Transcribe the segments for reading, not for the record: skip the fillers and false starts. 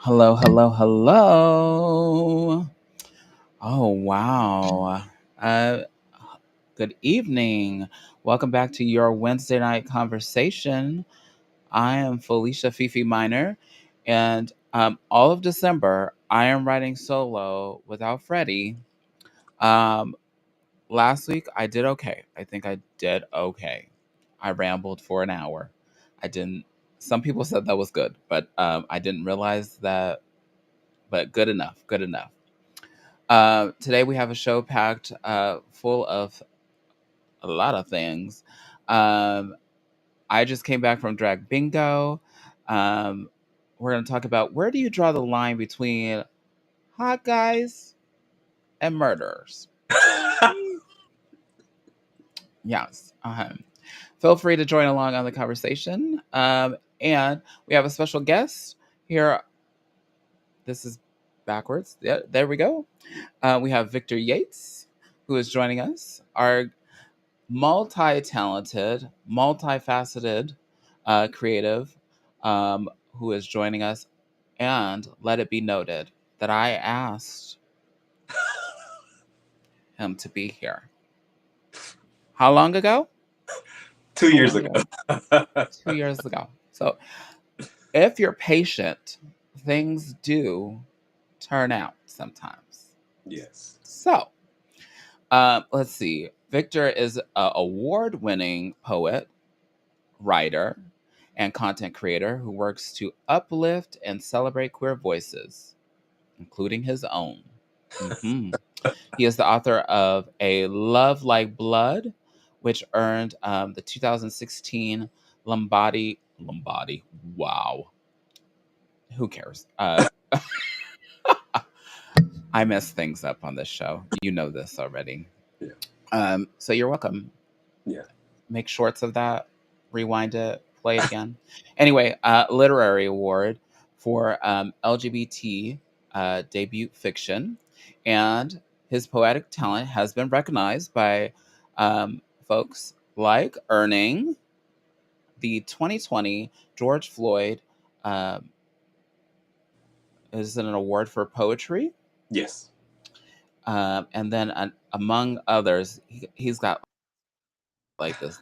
Hello, hello, hello. Oh, wow. Uh, Good evening. Welcome back to your Wednesday night conversation. I am Felicia Fifi Minor, and all of December, I am writing solo without Freddie. Um, Last week, I did okay. I think I did okay. I rambled for an hour. I didn't. Some people said that was good, but I didn't realize that. But good enough. Good enough. Today we have a show packed full of a lot of things. Um, I just came back from drag bingo. Um, we're going to talk about where do you draw the line between hot guys and murderers. Yes. Feel free to join along on the conversation. And we have a special guest here. This is backwards. Yeah, there we go. We have Victor Yates, who is joining us. Our multi-talented, multifaceted creative who is joining us. And let it be noted that I asked him to be here. How long ago? 2 years ago. 2 years ago. So if you're patient, things do turn out sometimes. Yes. So let's see. Victor is an award-winning poet, writer, and content creator who works to uplift and celebrate queer voices, including his own. Mhm. He is the author of A Love Like Blood, which earned the 2016 Lombardi. Wow. Who cares? I mess things up on this show. You know this already. Yeah. So you're welcome. Yeah. Make shorts of that, rewind it, play it again. Anyway, literary award for LGBT debut fiction, and his poetic talent has been recognized by folks like earning the 2020 George Floyd. Um, is it an award for poetry? Yes. And then among others, he's got like this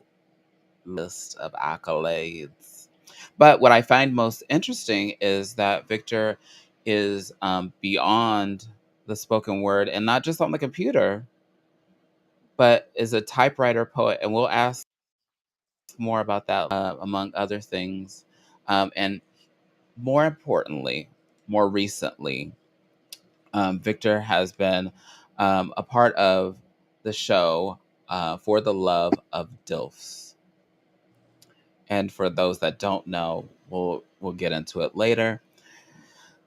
list of accolades. But what I find most interesting is that Victor is beyond the spoken word and not just on the computer, but is a typewriter poet. And we'll ask more about that among other things. And more importantly, more recently, Victor has been a part of the show For the Love of DILFs. And for those that don't know, we'll get into it later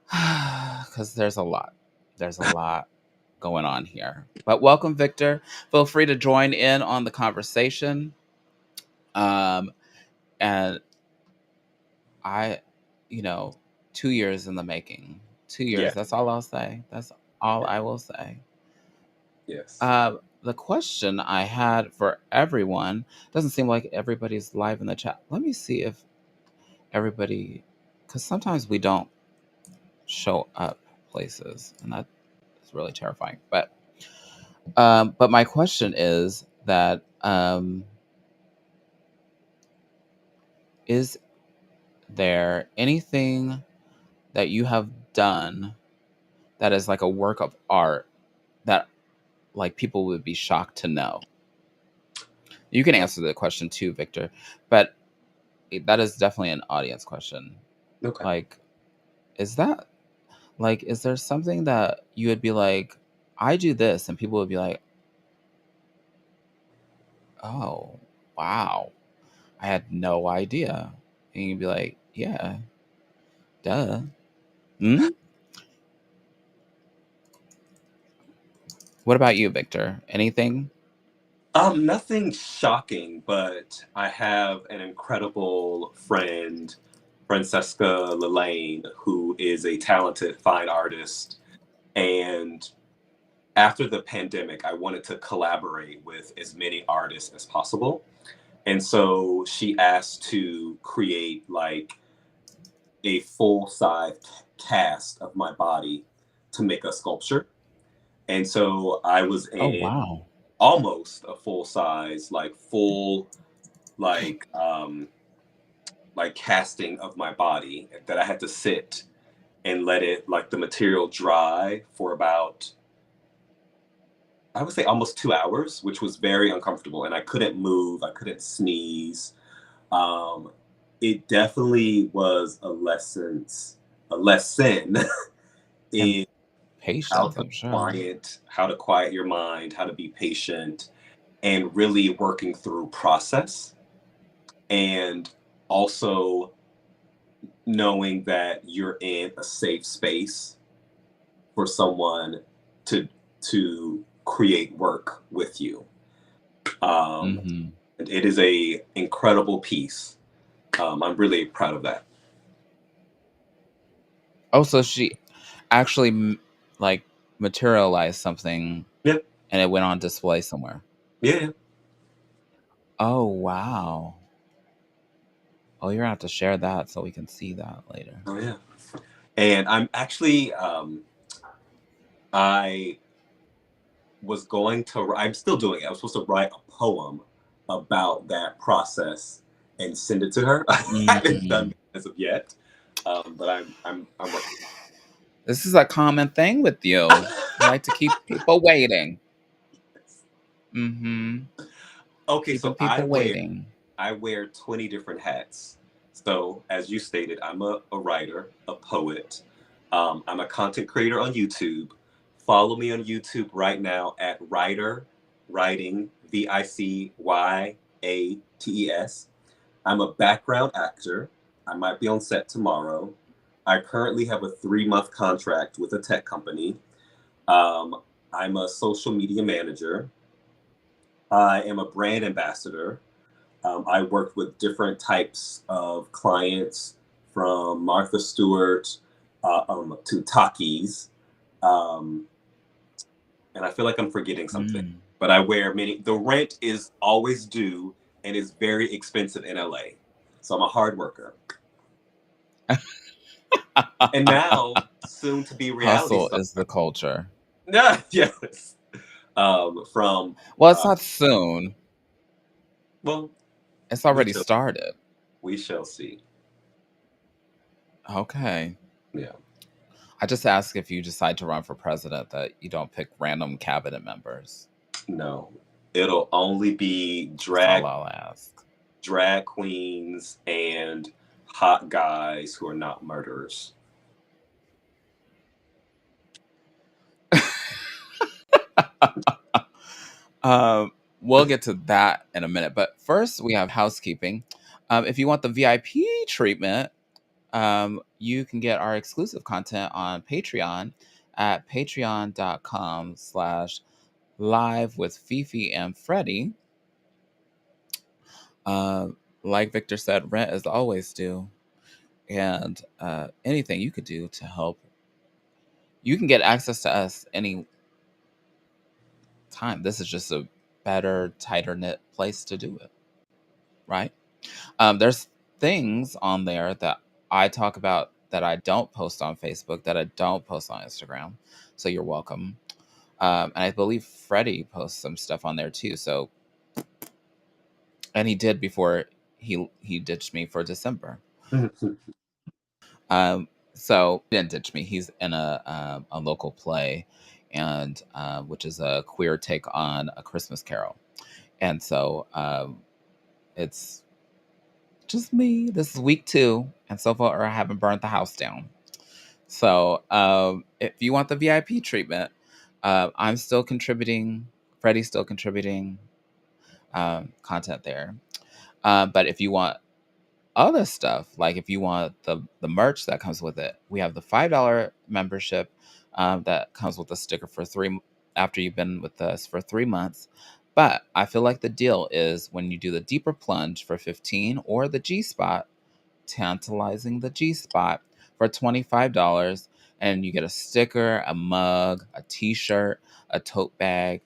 because there's a lot. There's a lot going on here. But welcome, Victor. Feel free to join in on the conversation. Um, and I, you know, 2 years in the making. 2 years. Yeah. That's all I'll say. That's all Yeah. I will say. Yes. The question I had for everyone doesn't seem like everybody's live in the chat. Let me see if everybody, because sometimes we don't show up places, and that's really terrifying. But my question is that is there anything that you have done that is like a work of art that like people would be shocked to know? You can answer the question too, Victor, but that is definitely an audience question. Okay. Like, is that like, is there something that you would be like, I do this, and people would be like, oh, wow, I had no idea. And you'd be like, yeah, duh. Hmm? What about you, Victor? Anything? Nothing shocking, but I have an incredible friend, Francesca Lelaine, who is a talented fine artist. And after the pandemic, I wanted to collaborate with as many artists as possible. And so she asked to create like a full-size cast of my body to make a sculpture. And so I was Oh, in wow. almost a full size, like full, like like casting of my body that I had to sit and let it, like, the material dry for about, I would say, almost 2 hours, which was very uncomfortable, and I couldn't move, I couldn't sneeze. Um, it definitely was a lesson And in patience, I'm sure. how to quiet your mind, how to be patient, and really working through process, and also knowing that you're in a safe space for someone to create work with you. Um, Hmm. and it is a incredible piece. I'm really proud of that. Oh, so she actually like materialized something Yeah, and it went on display somewhere. yeah, yeah. Oh, wow. Oh, you're gonna have to share that so we can see that later. Oh yeah. And I'm actually, I was going to, I'm still doing it. I was supposed to write a poem about that process and send it to her. I haven't done Mm. that as of yet, but I'm working. This is a common thing with you. You like to keep people waiting. Mm-hmm. Okay, Keeping so people waiting. I wear 20 different hats. So as you stated, I'm a writer, a poet. I'm a content creator on YouTube. Follow me on YouTube right now at writer writing VICYATES. I'm a background actor. I might be on set tomorrow. I currently have a 3-month contract with a tech company. Um, I'm a social media manager. I am a brand ambassador. I worked with different types of clients from Martha Stewart to Takis. Um, and I feel like I'm forgetting something, Mm. but I wear many. The rent is always due and is very expensive in LA. So I'm a hard worker. And now, soon to be reality Hustle star. is the culture. Yes. From, Well, it's uh, not soon. well, It's we already shall, started. we shall see. Okay. Yeah. I just ask if you decide to run for president that you don't pick random cabinet members. No, it'll only be That's all I'll ask. drag queens and hot guys who are not murderers. Um, we'll get to that in a minute. But first, we have housekeeping. If you want the VIP treatment, you can get our exclusive content on Patreon at patreon.com/live with Fifi and Freddy. Uh, like Victor said, rent is always due. And anything you could do to help, you can get access to us any time. This is just a better, tighter knit place to do it, right? There's things on there that I talk about that I don't post on Facebook, that I don't post on Instagram. So you're welcome. And I believe Freddie posts some stuff on there too. So, and he did before he ditched me for December. So he didn't ditch me. He's in a local play, and which is a queer take on A Christmas Carol. And so it's just me. This is week 2, and so far I haven't burnt the house down. So if you want the VIP treatment, I'm still contributing. Freddie's still contributing content there. But if you want other stuff, like if you want the merch that comes with it, we have the $5 membership that comes with a sticker for after you've been with us for 3 months. But I feel like the deal is when you do the deeper plunge for 15 or the G spot, tantalizing the G spot for $25, and you get a sticker, a mug, a t-shirt, a tote bag,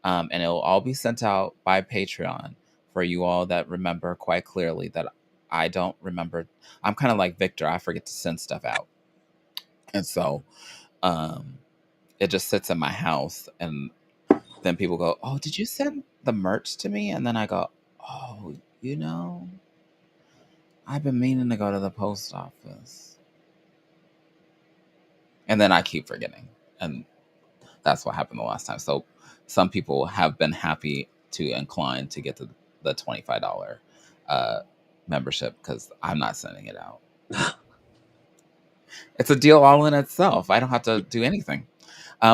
and it'll all be sent out by Patreon for you all that remember quite clearly that I don't remember. I'm kind of like Victor. I forget to send stuff out, and so um, it just sits in my house, and then people go, "Oh, did you send the merch to me?" And then I go, "Oh, you know, I've been meaning to go to the post office," and then I keep forgetting, and that's what happened the last time. So some people have been happy to incline to get the $25 uh, membership because I'm not sending it out. It's a deal all in itself. I don't have to do anything.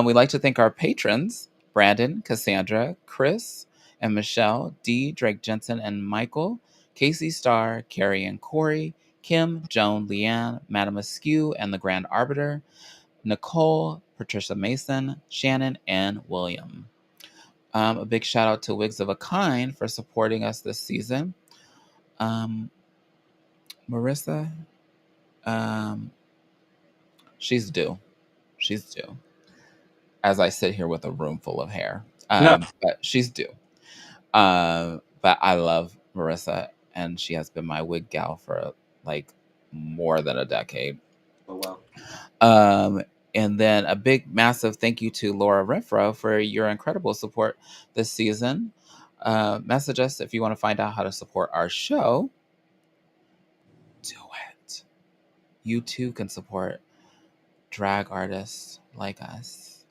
We'd like to thank our patrons Brandon, Cassandra, Chris, and Michelle, D, Drake Jensen, and Michael, Casey Starr, Carrie and Corey, Kim, Joan, Leanne, Madam Askew, and the Grand Arbiter, Nicole, Patricia Mason, Shannon, and William. A big shout out to Wigs of a Kind for supporting us this season. Um, Marissa, um, she's due. She's due. As I sit here with a room full of hair, No. but she's due. But I love Marissa, and she has been my wig gal for like more than a decade. Oh, wow. Um, and then a big, massive thank you to Laura Renfro for your incredible support this season. Message us if you want to find out how to support our show. Do it. You too can support drag artists like us.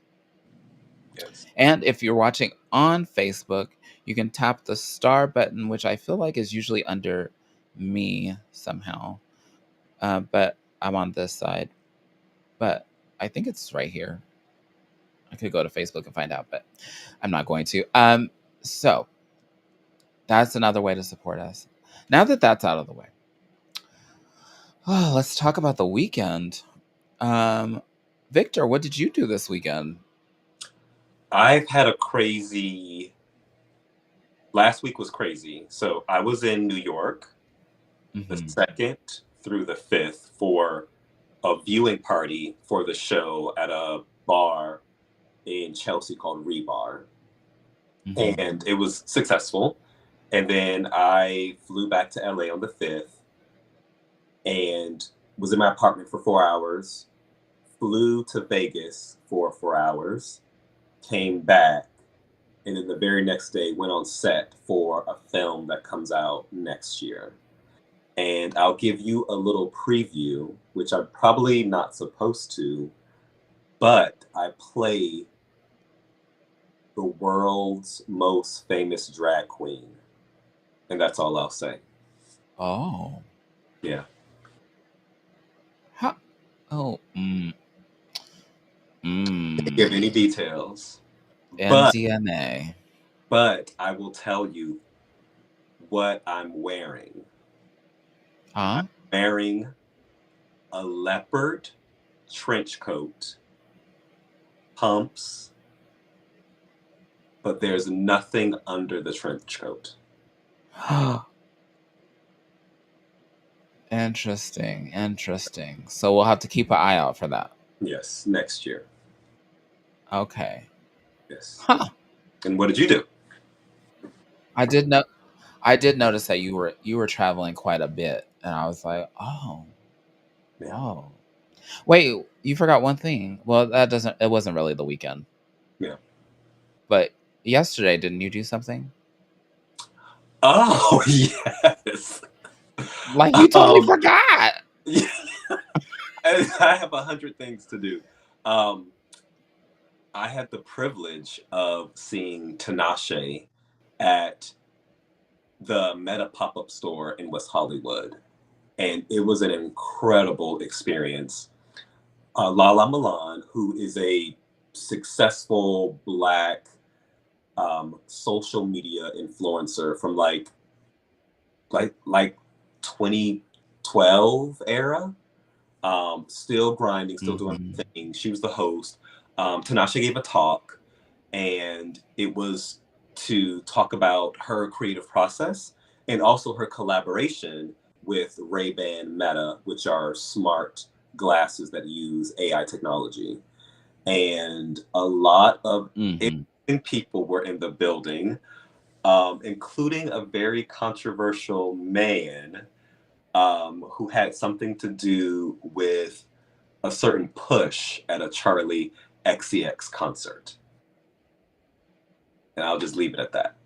Yes. And if you're watching on Facebook, you can tap the star button, which I feel like is usually under me somehow. But I'm on this side. But I think it's right here. I could go to Facebook and find out, but I'm not going to. So that's another way to support us. Now that that's out of the way, let's talk about the weekend. Victor, what did you do this weekend? I've had a crazy. Last week was crazy. So I was in New York the Mm-hmm. 2nd through the 5th for a viewing party for the show at a bar in Chelsea called Rebar. Mm-hmm. And it was successful. And then I flew back to LA on the 5th and was in my apartment for 4 hours, flew to Vegas for 4 hours, came back, and then the very next day went on set for a film that comes out next year. And I'll give you a little preview, which I'm probably not supposed to, but I play the world's most famous drag queen. And that's all I'll say. Oh. Yeah. How? Oh. Can't give any Mm. details. But MDMA. but I will tell you what I'm wearing. I'm Huh? wearing a leopard trench coat, pumps, but there's nothing under the trench coat. Interesting. Interesting. So we'll have to keep an eye out for that. Yes, next year. Okay. Yes. Huh. And what did you do? I did know. I did notice that you were traveling quite a bit, and I was like, oh, Yeah. oh. Wait, you forgot one thing. Well, that doesn't. It wasn't really the weekend, Yeah. but yesterday, didn't you do something? Oh, yes. Like you totally Um, forgot. yeah, I have 100 things to do. Um, I had the privilege of seeing Tinashe at the Meta pop-up store in West Hollywood, and it was an incredible experience. Lala Milan, who is a successful Black social media influencer from like 2012 era, still grinding, still doing Hmm. her thing. She was the host. Tanasha gave a talk, and it was to talk about her creative process and also her collaboration with Ray-Ban Meta, which are smart glasses that use AI technology. And a lot of Hmm. interesting people were in the building, including a very controversial man who had something to do with a certain push at a Charlie XCX concert. And I'll just leave it at that.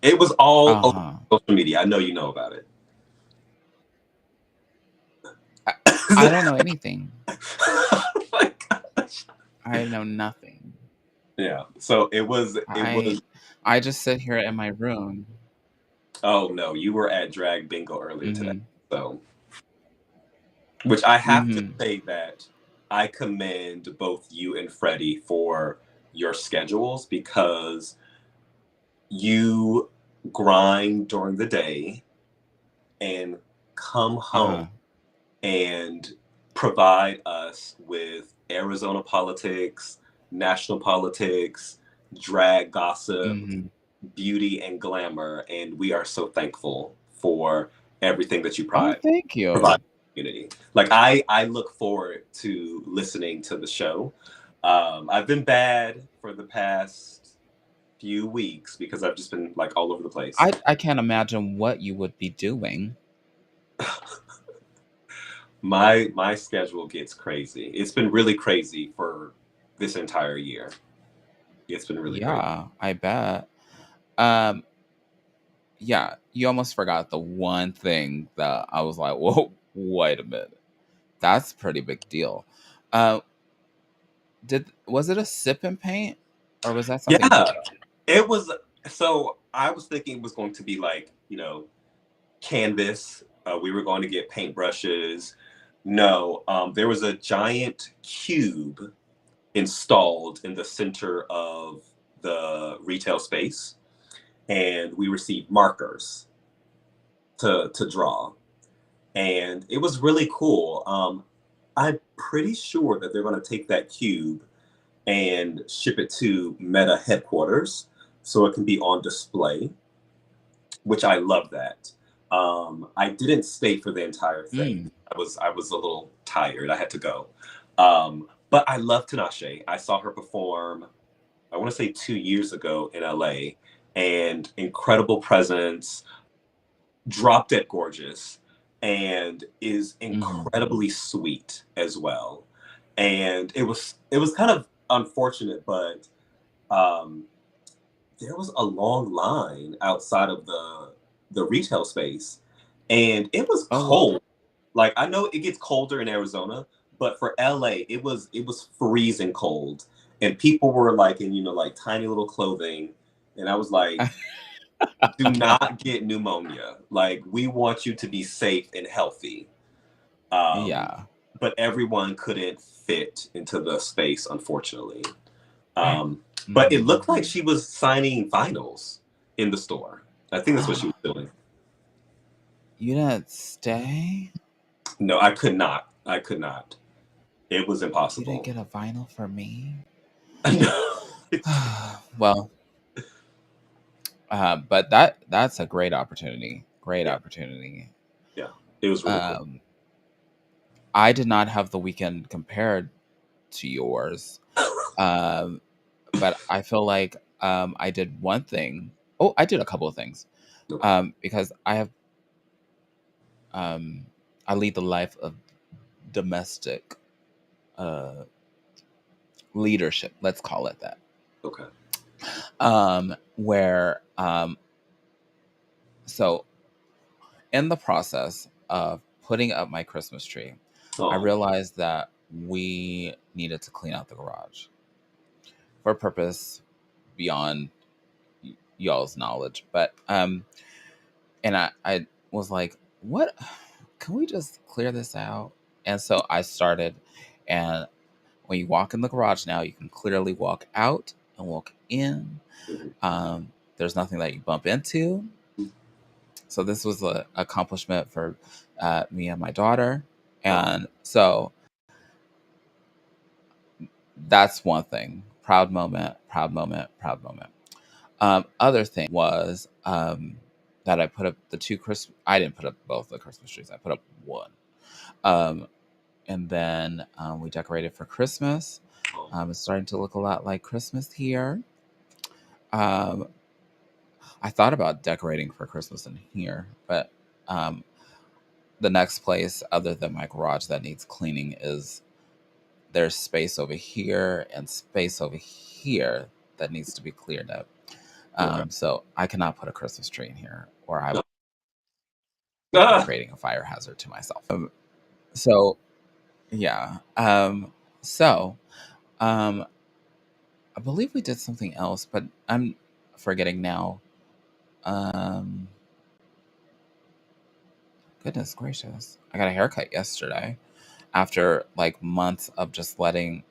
It was all over Uh-huh. social media. I know you know about it. I don't know anything. Oh my gosh. I know nothing. Yeah. So it was. I just sit here in my room. Oh no, you were at Drag Bingo earlier today. Mm-hmm. So, which I have to Mm-hmm. say that I commend both you and Freddie for your schedules because you grind during the day and come home Uh-huh. and provide us with Arizona politics, national politics, drag gossip, Mm-hmm. beauty, and glamour. And we are so thankful for everything that you Oh, thank provide you. community. Like I look forward to listening to the show. I've been bad for the past few weeks because I've just been like all over the place. I can't imagine what you would be doing. My schedule gets crazy. It's been really crazy for this entire year. It's been really crazy. Yeah, I bet. Um, yeah, you almost forgot the one thing that I was like, whoa, wait a minute. That's a pretty big deal. Uh, was it a sip and paint or was that something Yeah, different? it was. So I was thinking it was going to be like canvas. We were going to get paintbrushes. No, there was a giant cube installed in the center of the retail space, and we received markers to draw, and it was really cool. I'm pretty sure that they're going to take that cube and ship it to Meta headquarters so it can be on display, which I love that. I didn't stay for the entire thing. Mm. I was a little tired. I had to go. But I love Tinashe. I saw her perform. I want to say 2 years ago in LA, and incredible presence, drop dead gorgeous, and is Hmm. incredibly sweet as well. And it was kind of unfortunate, but um, there was a long line outside of the retail space, and it was Oh, well, cold. Like I know it gets colder in Arizona, but for LA, it was freezing cold, and people were like in like tiny little clothing, and I was like, do not get pneumonia. Like we want you to be safe and healthy. Um, yeah. but everyone couldn't fit into the space, unfortunately. But it Hmm. looked like she was signing vinyls in the store. I think that's what she was doing. You didn't stay? No, I could not. I could not. It was You didn't impossible. get a vinyl for me? No. Well, but that's a great opportunity. Great Yeah, opportunity. yeah. It was really cool. Um, I did not have the weekend compared to yours, um, but I feel like I did one thing. Oh, I did a couple of things Okay. because um, I lead the life of domestic uh, leadership. Let's call it that. Okay. Where so in the process of putting up my Christmas tree, I Oh. realized that we needed to clean out the garage for a purpose beyond y'all's knowledge. But and I was like, what? Can we just clear this out? And so I started, and when you walk in the garage now, you can clearly walk out and walk in. Mhm. There's nothing that you bump into. So this was an accomplishment for me and my daughter, Oh. and so that's one thing. Proud moment. Proud moment. Proud moment. Other thing was that I put up the two Christmas. I didn't put up both the Christmas trees. I put up one, um, and then we decorated for Christmas. Oh. It's starting to look a lot like Christmas here. Um, I thought about decorating for Christmas in here, but The next place other than my garage that needs cleaning is there's space over here and space over here that needs to be cleared up. Okay. So I cannot put a Christmas tree in here, or I will be Ah! creating a fire hazard to myself. So yeah. So um, I believe we did something else, but I'm forgetting now. Um, Goodness gracious, I got a haircut yesterday after like months of just letting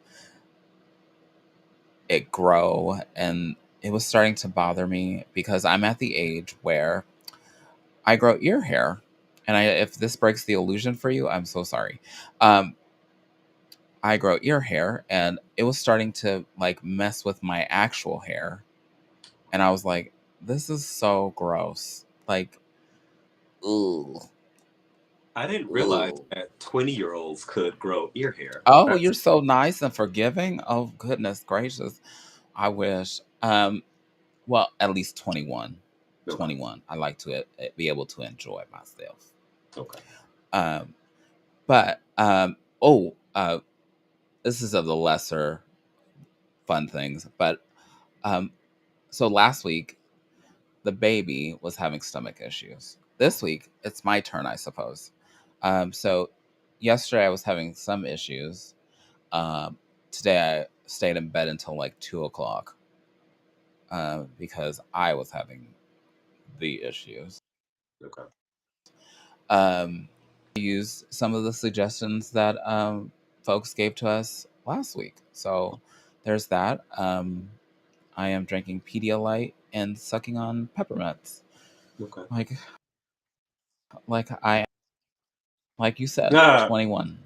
it grow, and it was starting to bother me because I'm at the age where I grow ear hair. And if this breaks the illusion for you, I'm so sorry. Um, I grow ear hair, and it was starting to like mess with my actual hair. And I was like, this is so gross. Like, ooh, I didn't realize ooh. that 20-year-olds could grow ear hair. Oh, That's you're so nice and forgiving. Oh, goodness gracious. I wish. Well, at least 21. okay. 21. I like to be able to enjoy myself. Okay. Um, but this is of the lesser fun things. But um, so last week the baby was having stomach issues. This week it's my turn, I suppose. So yesterday I was having some issues. Today I stayed in bed until like 2 o'clock because I was having the issues. Okay. Use some of the suggestions that folks gave to us last week. So there's that. I am drinking Pedialyte and sucking on peppermints, Okay. like I like you said, Ah, 21.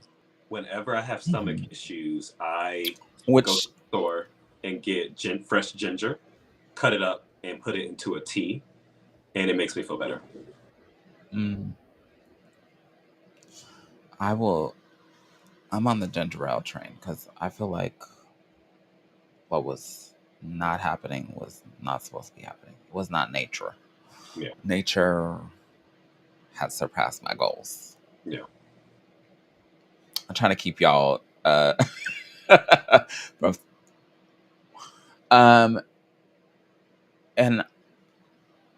whenever I have stomach Mhm. issues, I go to Which the store and get fresh ginger, cut it up, and put it into a tea, and it makes me feel better. mm, I will. I'm on the ginger ale train because I feel like what was not happening was not supposed to be happening. It was not nature. Yeah. Nature has surpassed my goals. Yeah. I'm trying to keep y'all from um and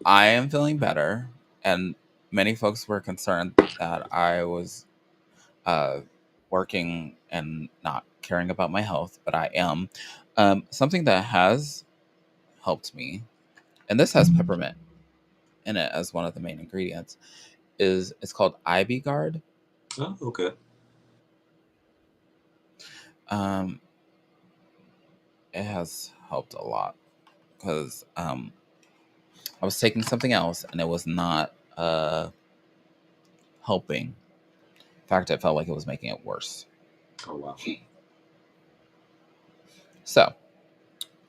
I am feeling better, and many folks were concerned that I was uh working and not caring about my health, but I am. Something that has helped me, and this has peppermint in it as one of the main ingredients, is it's called Ivy Guard. Oh, okay. Um, it has helped a lot because I was taking something else and it was not helping. In fact, I felt like it was making it worse. Oh, wow. So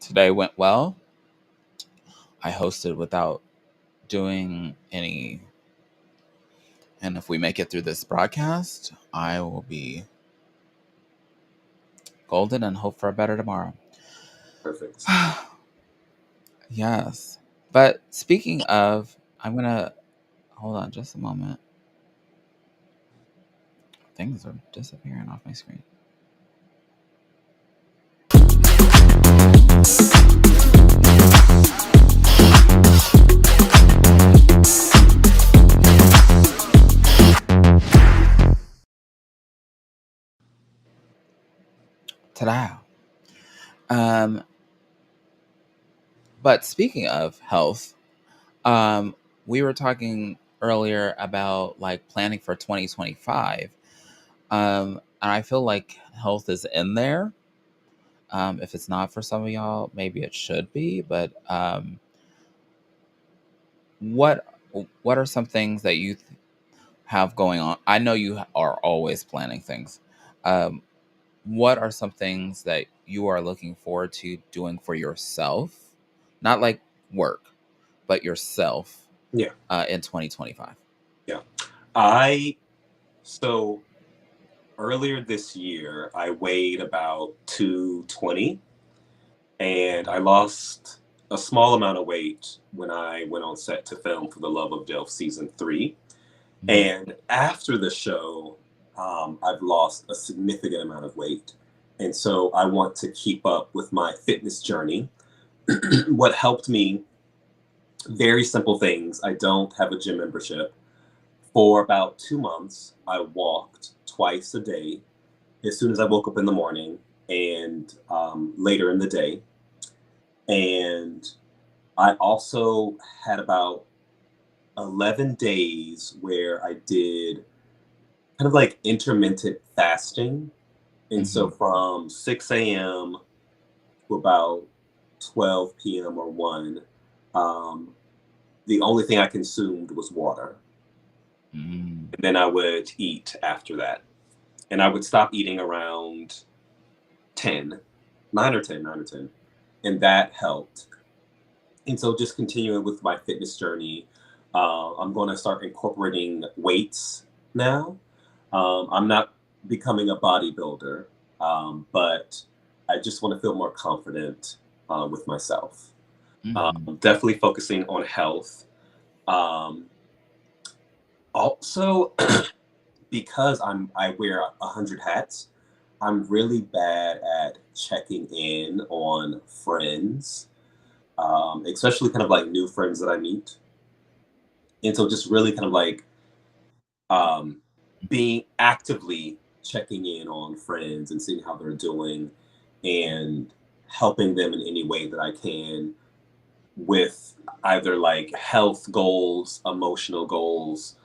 today went well. I hosted without doing any. And if we make it through this broadcast, I will be golden and hope for a better tomorrow. Perfect. Yes. But speaking of, I'm going to hold on just a moment. Things are disappearing off my screen. Ta-da. Um, but speaking of health, um, we were talking earlier about like planning for 2025. And I feel like health is in there. If it's not for some of y'all, maybe it should be. But what what are some things that you have going on? I know you are always planning things. Um, what are some things that you are looking forward to doing for yourself? Not like work, but yourself Yeah. in 2025. Yeah. I, so earlier this year, I weighed about 220, and I lost a small amount of weight when I went on set to film for the Love of DILF season 3. Mhm. And after the show, I've lost a significant amount of weight. And so I want to keep up with my fitness journey. What helped me, very simple things. I don't have a gym membership. For about 2 months, I walked twice a day as soon as I woke up in the morning and later in the day. And I also had about 11 days where I did kind of like intermittent fasting. And so Mhm. from 6 a.m. to about 12 p.m. or 1, um, the only thing I consumed was water. Mm. And then I would eat after that. And I would stop eating around 10, 9 or 10, 9 or 10. And that helped. And so just continuing with my fitness journey, I'm going to start incorporating weights now. I'm not becoming a bodybuilder, but I just want to feel more confident with myself. Mhm. Definitely focusing on health. Um, Also, because I wear 100 hats, I'm really bad at checking in on friends, especially kind of like new friends that I meet. And so just really kind of like um, being actively checking in on friends and seeing how they're doing and helping them in any way that I can with either like health goals, emotional goals,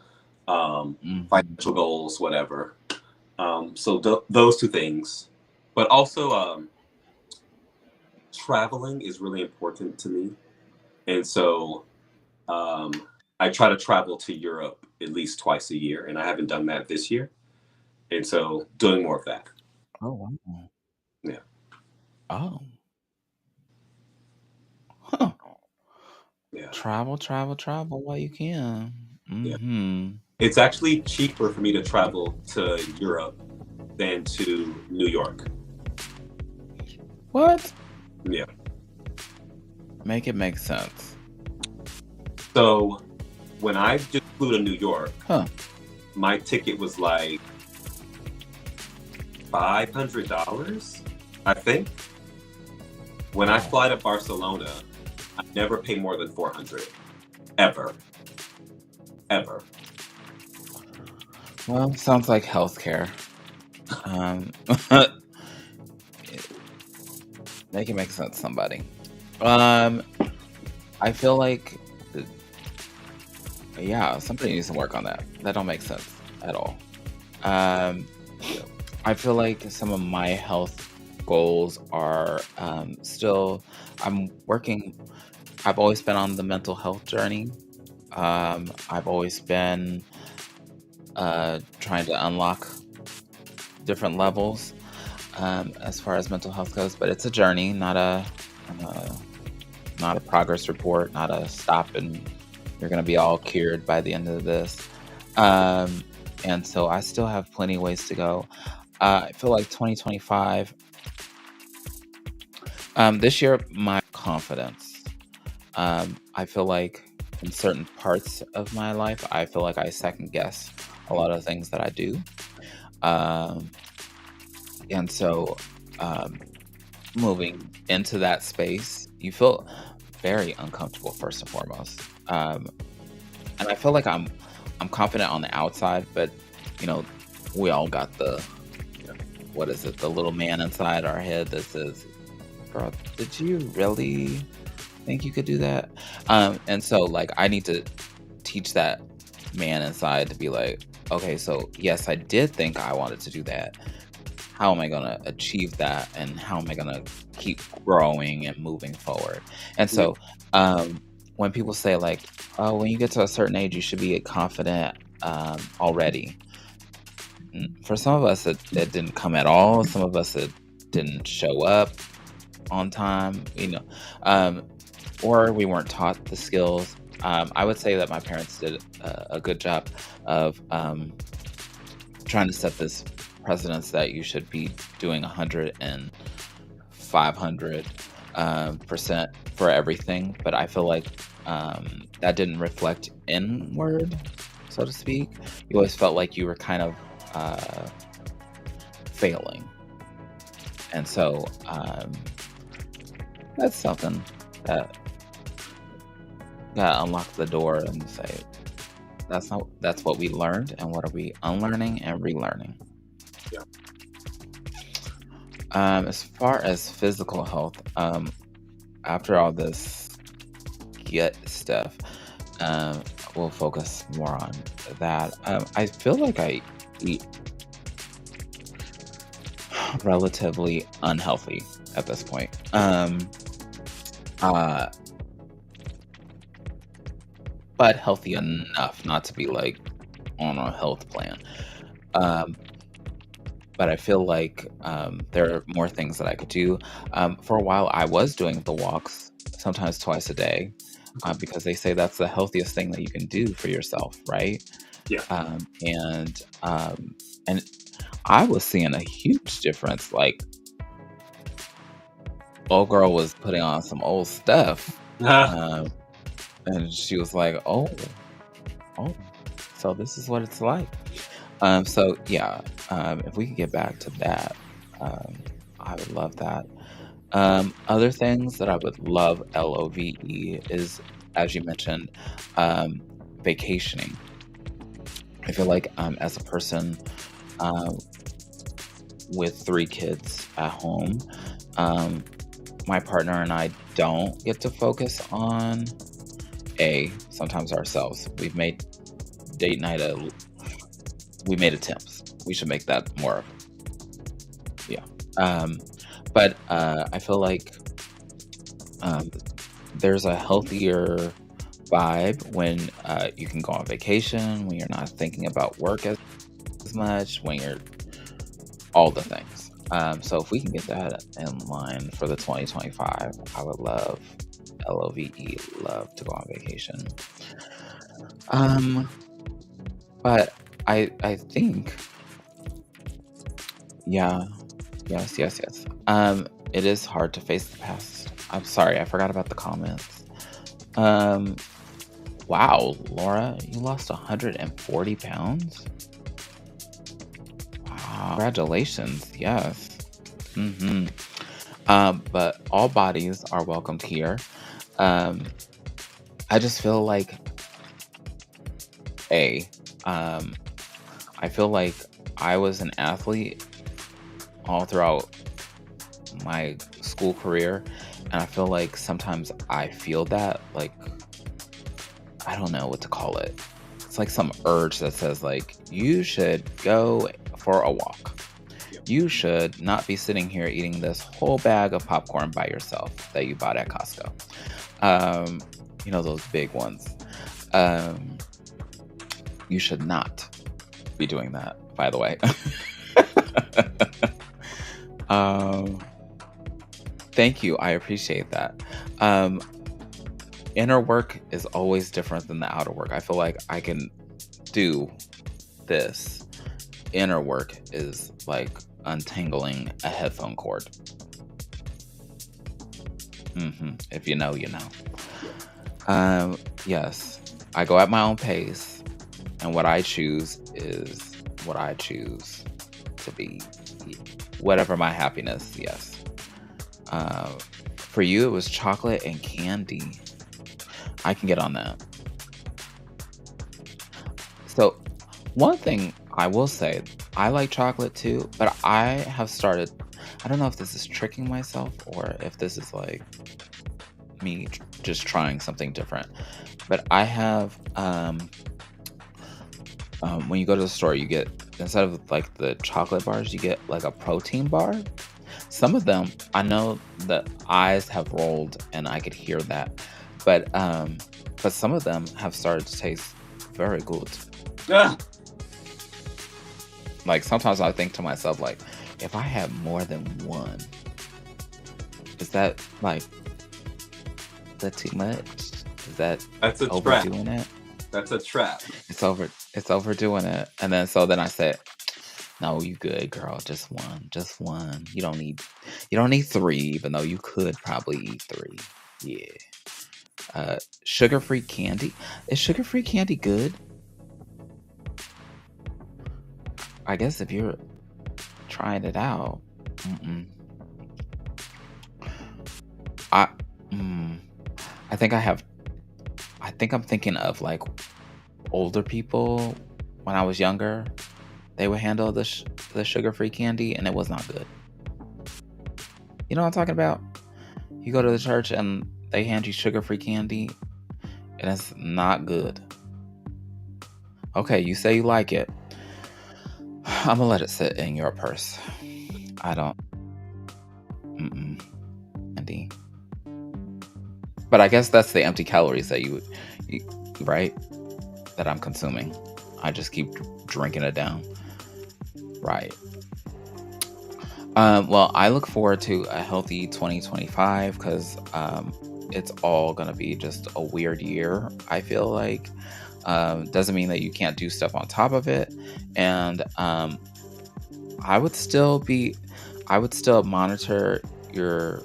Mhm. financial goals, whatever. So those two things, but also traveling is really important to me, and so um, I try to travel to Europe at least twice a year, and I haven't done that this year, and so doing more of that. Oh, wow. Yeah, Oh. Huh. yeah, Travel, travel, travel while you can. yeah. Mhm. It's actually cheaper for me to travel to Europe than to New York. What? Yeah. Make it make sense. So when I just flew to New York, Huh. my ticket was like $500, I think. When I Wow. fly to Barcelona, I never pay more than 400 ever, ever. Well, sounds like healthcare. Um, make it make sense, somebody. Um, I feel like, yeah, somebody needs to work on that. That don't make sense at all. Um, Yeah. I feel like some of my health goals are still. I'm working. I've always been on the mental health journey. I've always been trying to unlock different levels as far as mental health goes, but it's a journey, uh, not a progress report, not a stop and you're going to be all cured by the end of this. Um, and so I still have plenty of ways to go. I feel like 2025, this year, my confidence. I feel like in certain parts of my life, I feel like I second guess a lot of things that I do. Um, and so, um, moving into that space, you feel very uncomfortable first and foremost. And I feel like I'm confident on the outside, but you know, we all got the Yeah. what is it, the little man inside our head that says, "Girl, did you really think you could do that?" And so like I need to teach that man inside to be like, okay, so yes, I did think I wanted to do that. How am I going to achieve that? And how am I going to keep growing and moving forward? And Yeah. so, when people say like, oh, when you get to a certain age, you should be confident already. For some of us, it didn't come at all. Some of us, it didn't show up on time, um, or we weren't taught the skills. I would say that my parents did a good job of trying to set this precedence that you should be doing 100 and 500 percent for everything. But I feel like that didn't reflect inward. so to speak. You always felt like you were kind of failing. And so that's something that unlock the door and say, that's what we learned, and what are we unlearning and relearning. Yeah. As far as physical health, after all this get stuff, we'll focus more on that. I feel like I eat relatively unhealthy at this point. But healthy enough not to be like on a health plan. But I feel like there are more things that I could do. For a while, I was doing the walks, sometimes twice a day, because they say that's the healthiest thing that you can do for yourself, right? Yeah. And I was seeing a huge difference. Like, old girl was putting on some old stuff, and she was like, "Oh, so this is what it's like." So yeah, if we could get back to that, I would love that. Other things that I would love, LOVE, is, as you mentioned, vacationing. I feel like as a person with 3 kids at home, my partner and I don't get to focus on sometimes ourselves. We've made date night we made attempts. We should make that more. Yeah. But I feel like there's a healthier vibe when you can go on vacation, when you're not thinking about work as much, when you're all the things. So if we can get that in line for the 2025, I would love, LOVE, love to go on vacation. But I think, yeah, yes. It is hard to face the past. I'm sorry, I forgot about the comments. Wow, Laura, you lost 140 pounds? Wow, congratulations, yes. But all bodies are welcomed here. I just feel like, I feel like I was an athlete all throughout my school career, and I feel like sometimes I feel that, like, I don't know what to call it. It's like some urge that says, like, you should go for a walk. You should not be sitting here eating this whole bag of popcorn by yourself that you bought at Costco. You know, those big ones. You should not be doing that, by the way. Thank you. I appreciate that. Inner work is always different than the outer work. I feel like I can do this. Inner work is like untangling a headphone cord. If you know, you know. Yes, I go at my own pace, and what I choose is what I choose to be. Whatever my happiness, yes. For you, it was chocolate and candy. I can get on that. So, one thing I will say, I like chocolate too, but I have started, I don't know if this is tricking myself or if this is like me just trying something different, but I have, when you go to the store, you get, instead of like the chocolate bars, you get like a protein bar. Some of them, I know the eyes have rolled and I could hear that, but some of them have started to taste very good. Like, sometimes I think to myself, like, if I have more than one, is that like, is that too much? Is that overdoing it? That's a trap. It's overdoing it. And then I said, no, you good, girl. Just one. You don't need 3, even though you could probably eat 3. Yeah. Sugar-free candy. Is sugar-free candy good? I guess if you're trying it out, mm-mm. I I think I'm thinking of like older people when I was younger. They would handle the sugar-free candy, and it was not good. You know what I'm talking about? You go to the church and they hand you sugar-free candy, and it's not good. Okay, you say you like it. I'm gonna let it sit in your purse. I don't. Candy. But I guess that's the empty calories that you right? That I'm consuming. I just keep drinking it down. Right. Well, I look forward to a healthy 2025 because it's all going to be just a weird year, I feel like. Doesn't mean that you can't do stuff on top of it. And I would still monitor your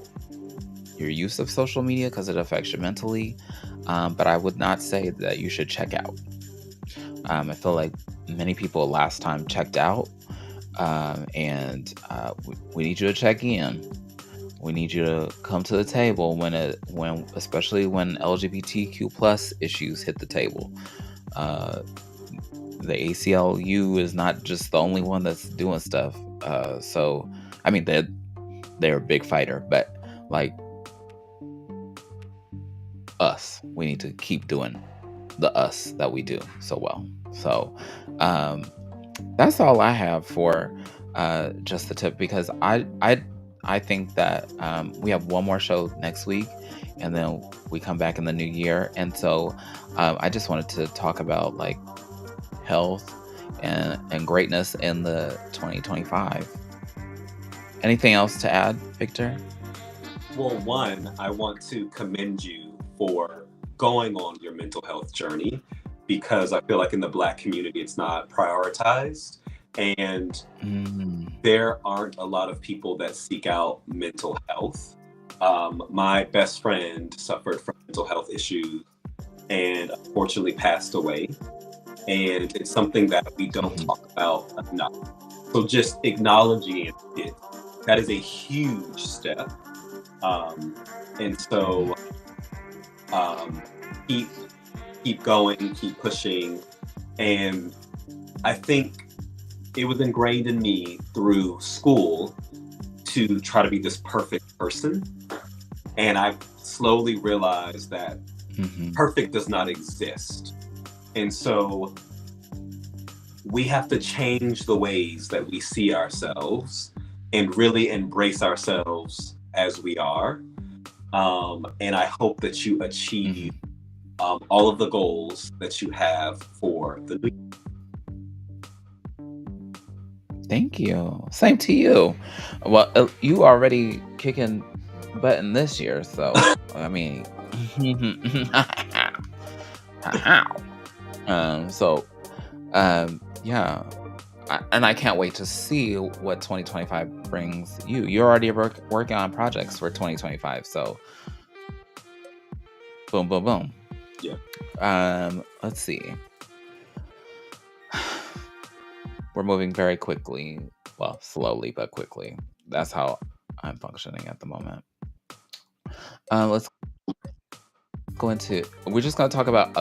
use of social media because it affects you mentally. But I would not say that you should check out. I feel like many people last time checked out. And we need you to check in. We need you to come to the table especially when LGBTQ plus issues hit the table. The ACLU is not just the only one that's doing stuff. So I mean they're a big fighter, but like us, we need to keep doing the us that we do so well. So that's all I have for just the tip, because I think that we have one more show next week, and then we come back in the new year. And so I just wanted to talk about like health and greatness in the 2025. Anything else to add, Victor? Well, one, I want to commend you for going on your mental health journey, because I feel like in the Black community, it's not prioritized. And there aren't a lot of people that seek out mental health. My best friend suffered from mental health issues and unfortunately passed away. And it's something that we don't talk about enough. So just acknowledging it, that is a huge step. And so keep going, keep pushing. And I think it was ingrained in me through school to try to be this perfect person. And I slowly realized that perfect does not exist. And so we have to change the ways that we see ourselves and really embrace ourselves as we are. And I hope that you achieve all of the goals that you have for the new year. Thank you. Same to you. Well, you already kicking button this year, so I mean, yeah. And I can't wait to see what 2025 brings you. You're already working on projects for 2025, so boom, boom, boom. Yeah. Let's see. We're moving very quickly. Well, slowly but quickly. That's how I'm functioning at the moment. Let's go into. We're just gonna talk about.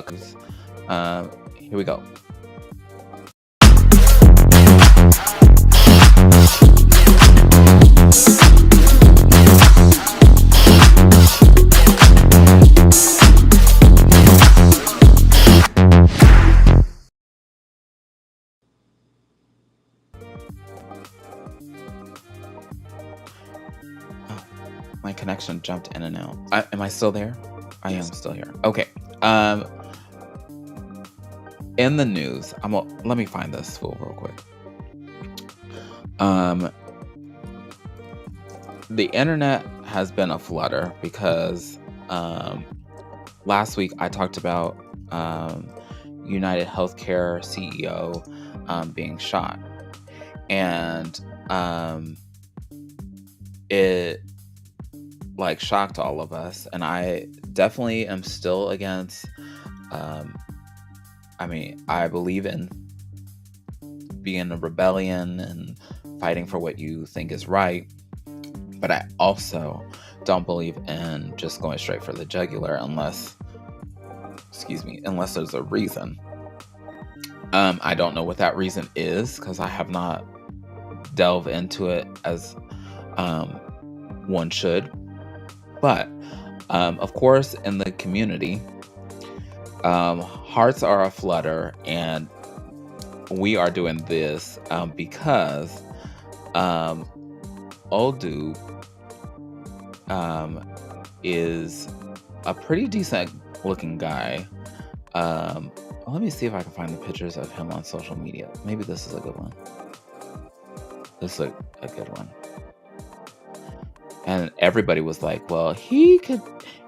Here we go. My connection jumped in and out. Am I still there? I am still here. Okay. In the news, let me find this fool real quick. The internet has been a flutter because last week I talked about United Healthcare CEO being shot, and it like shocked all of us. And I definitely am still against I mean, I believe in being a rebellion and fighting for what you think is right. But I also don't believe in just going straight for the jugular unless there's a reason. I don't know what that reason is because I have not delved into it as one should. But of course, in the community, hearts are aflutter, and we are doing this because old dude is a pretty decent looking guy. Let me see if I can find the pictures of him on social media. Maybe this is a good one. This is a good one. And everybody was like, well, he could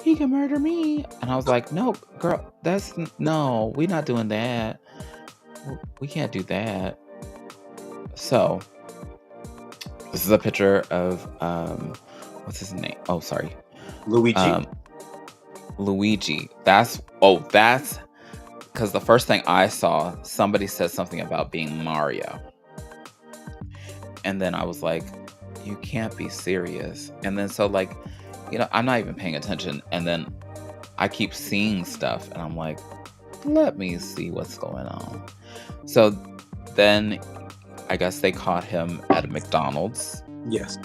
murder me. And I was like, no, girl, no, we're not doing that. We can't do that. So this is a picture of, what's his name? Oh, sorry. Luigi. Luigi. That's because the first thing I saw, somebody said something about being Mario. And then I was like, you can't be serious. And then so like, I'm not even paying attention. And then I keep seeing stuff and I'm like, let me see what's going on. So then I guess they caught him at a McDonald's. Yes.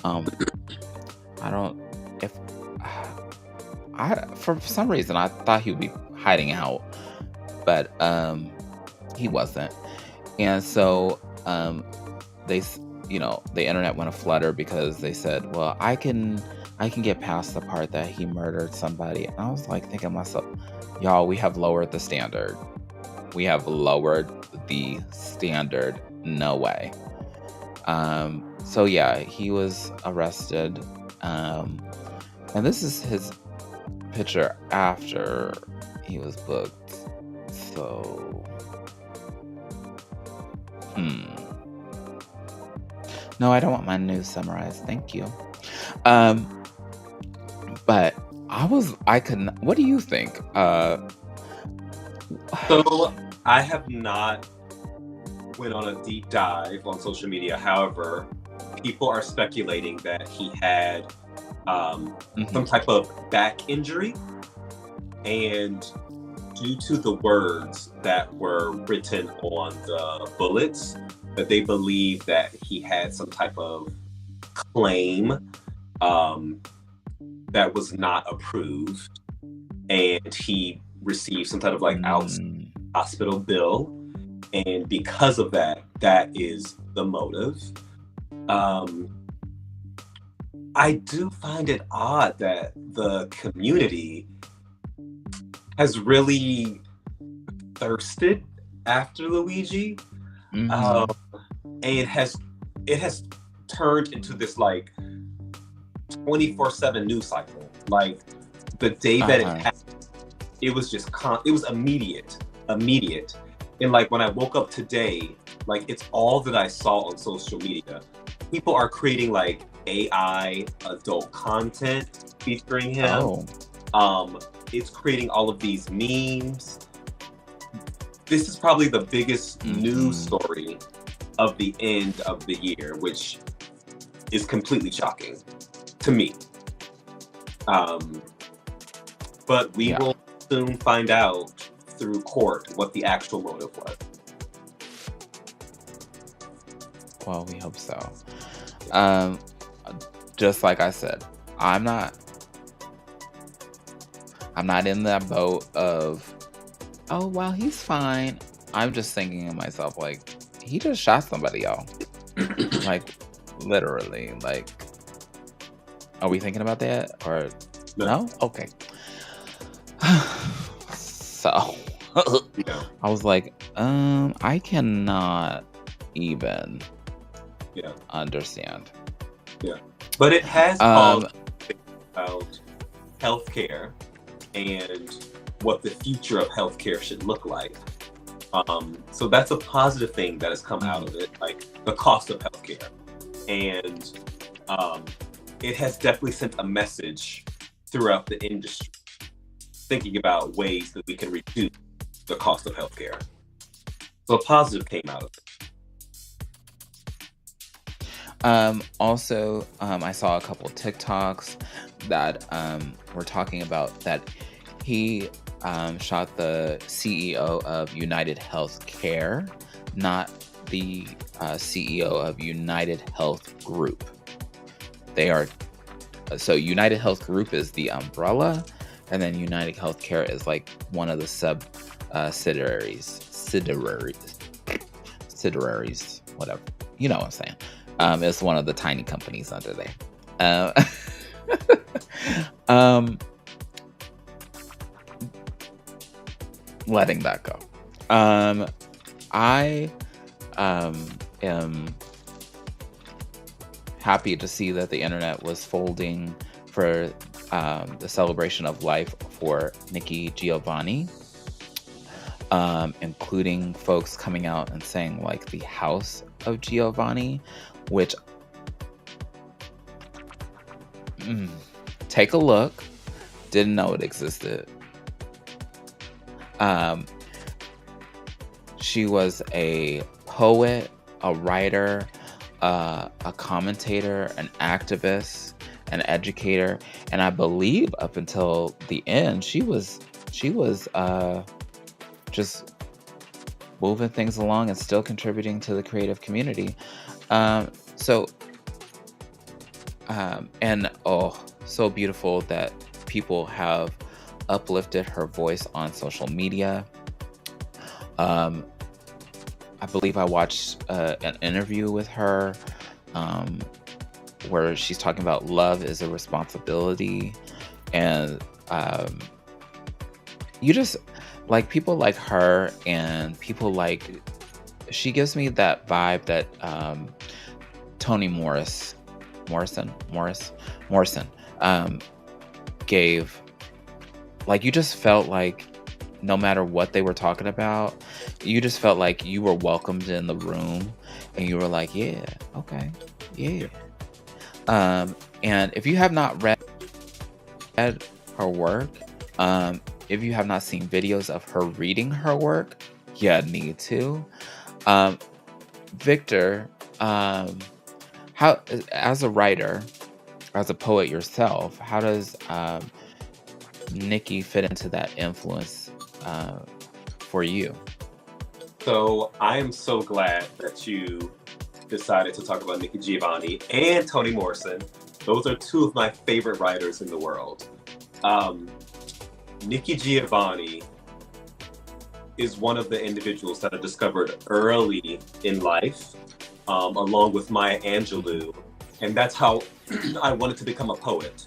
For some reason I thought he would be hiding out, but he wasn't. And so the internet went aflutter because they said, well, I can get past the part that he murdered somebody. And I was like thinking to myself, y'all, we have lowered the standard. No way. So yeah, he was arrested. And this is his picture after he was booked. So no, I don't want my news summarized. Thank you. But what do you think? So I have not went on a deep dive on social media. However, people are speculating that he had some type of back injury, and due to the words that were written on the bullets, that they believe that he had some type of claim that was not approved, and he received some type of out hospital bill, and because of that is the motive. I do find it odd that the community has really thirsted after Luigi, and it has turned into this 24/7 news cycle. Like the day that it happened, it was just it was immediate. And when I woke up today, it's all that I saw on social media. People are creating AI adult content featuring him. It's creating all of these memes. This is probably the biggest news story of the end of the year, which is completely shocking to me. But we will soon find out through court what the actual motive was. Well, we hope so. Just like I said, I'm not in that boat of, oh, well, he's fine. I'm just thinking to myself, he just shot somebody, y'all. Literally. Are we thinking about that? Or no? Okay. So, I was like, I cannot even understand. Yeah. But it has called about healthcare and what the future of healthcare should look like. So that's a positive thing that has come out of it, the cost of healthcare. And it has definitely sent a message throughout the industry, thinking about ways that we can reduce the cost of healthcare. So a positive came out of it. Also, I saw a couple TikToks that were talking about that he shot the CEO of United Healthcare, not the CEO of United Health Group. They are so United Health Group is the umbrella, and then United Healthcare is like one of the subsidiaries, whatever. You know what I'm saying? It's one of the tiny companies under there. Uh, um, letting that go. I am happy to see that the internet was folding for the celebration of life for Nikki Giovanni, including folks coming out and saying like the House of Giovanni, which take a look. Didn't know it existed. She was a poet, a writer, a commentator, an activist, an educator, and I believe up until the end, she was just moving things along and still contributing to the creative community. So beautiful that people have uplifted her voice on social media. I believe I watched an interview with her where she's talking about love is a responsibility. And you just like people like her and people like, she gives me that vibe that Toni Morrison gave. Like, you just felt like no matter what they were talking about, you just felt like you were welcomed in the room and you were like, yeah, okay, yeah. And if you have not read her work, if you have not seen videos of her reading her work, you need to. Victor, how, as a writer, as a poet yourself, how does Nikki fit into that influence for you? So I am so glad that you decided to talk about Nikki Giovanni and Toni Morrison. Those are two of my favorite writers in the world. Nikki Giovanni is one of the individuals that I discovered early in life, along with Maya Angelou, and that's how I wanted to become a poet.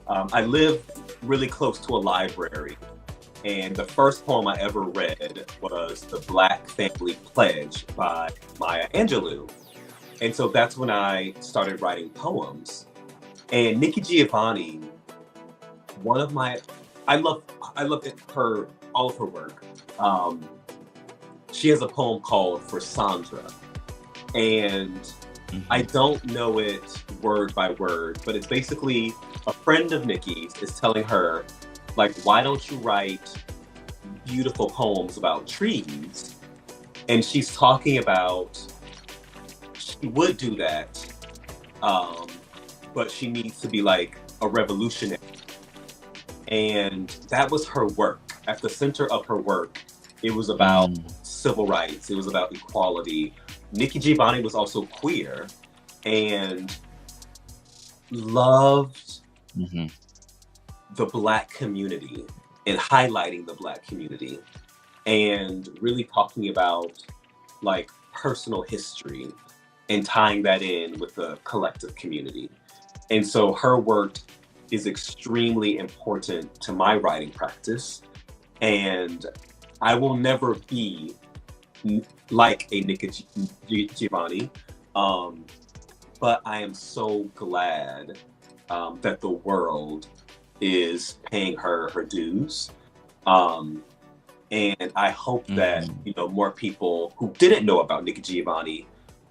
I live really close to a library, and the first poem I ever read was The Black Family Pledge by Maya Angelou. And so that's when I started writing poems. And Nikki Giovanni, I love all of her work. She has a poem called For Sandra, and I don't know it word by word, but it's basically a friend of Nikki's is telling her, like, why don't you write beautiful poems about trees? And she's talking about, she would do that, but she needs to be like a revolutionary. And that was her work. At the center of her work, it was about civil rights. It was about equality. Nikki Giovanni was also queer and loved the Black community and highlighting the Black community and really talking about like personal history and tying that in with the collective community. And so her work is extremely important to my writing practice. And I will never be like a Nikki Giovanni, but I am so glad that the world is paying her her dues. And I hope that more people who didn't know about Nikki Giovanni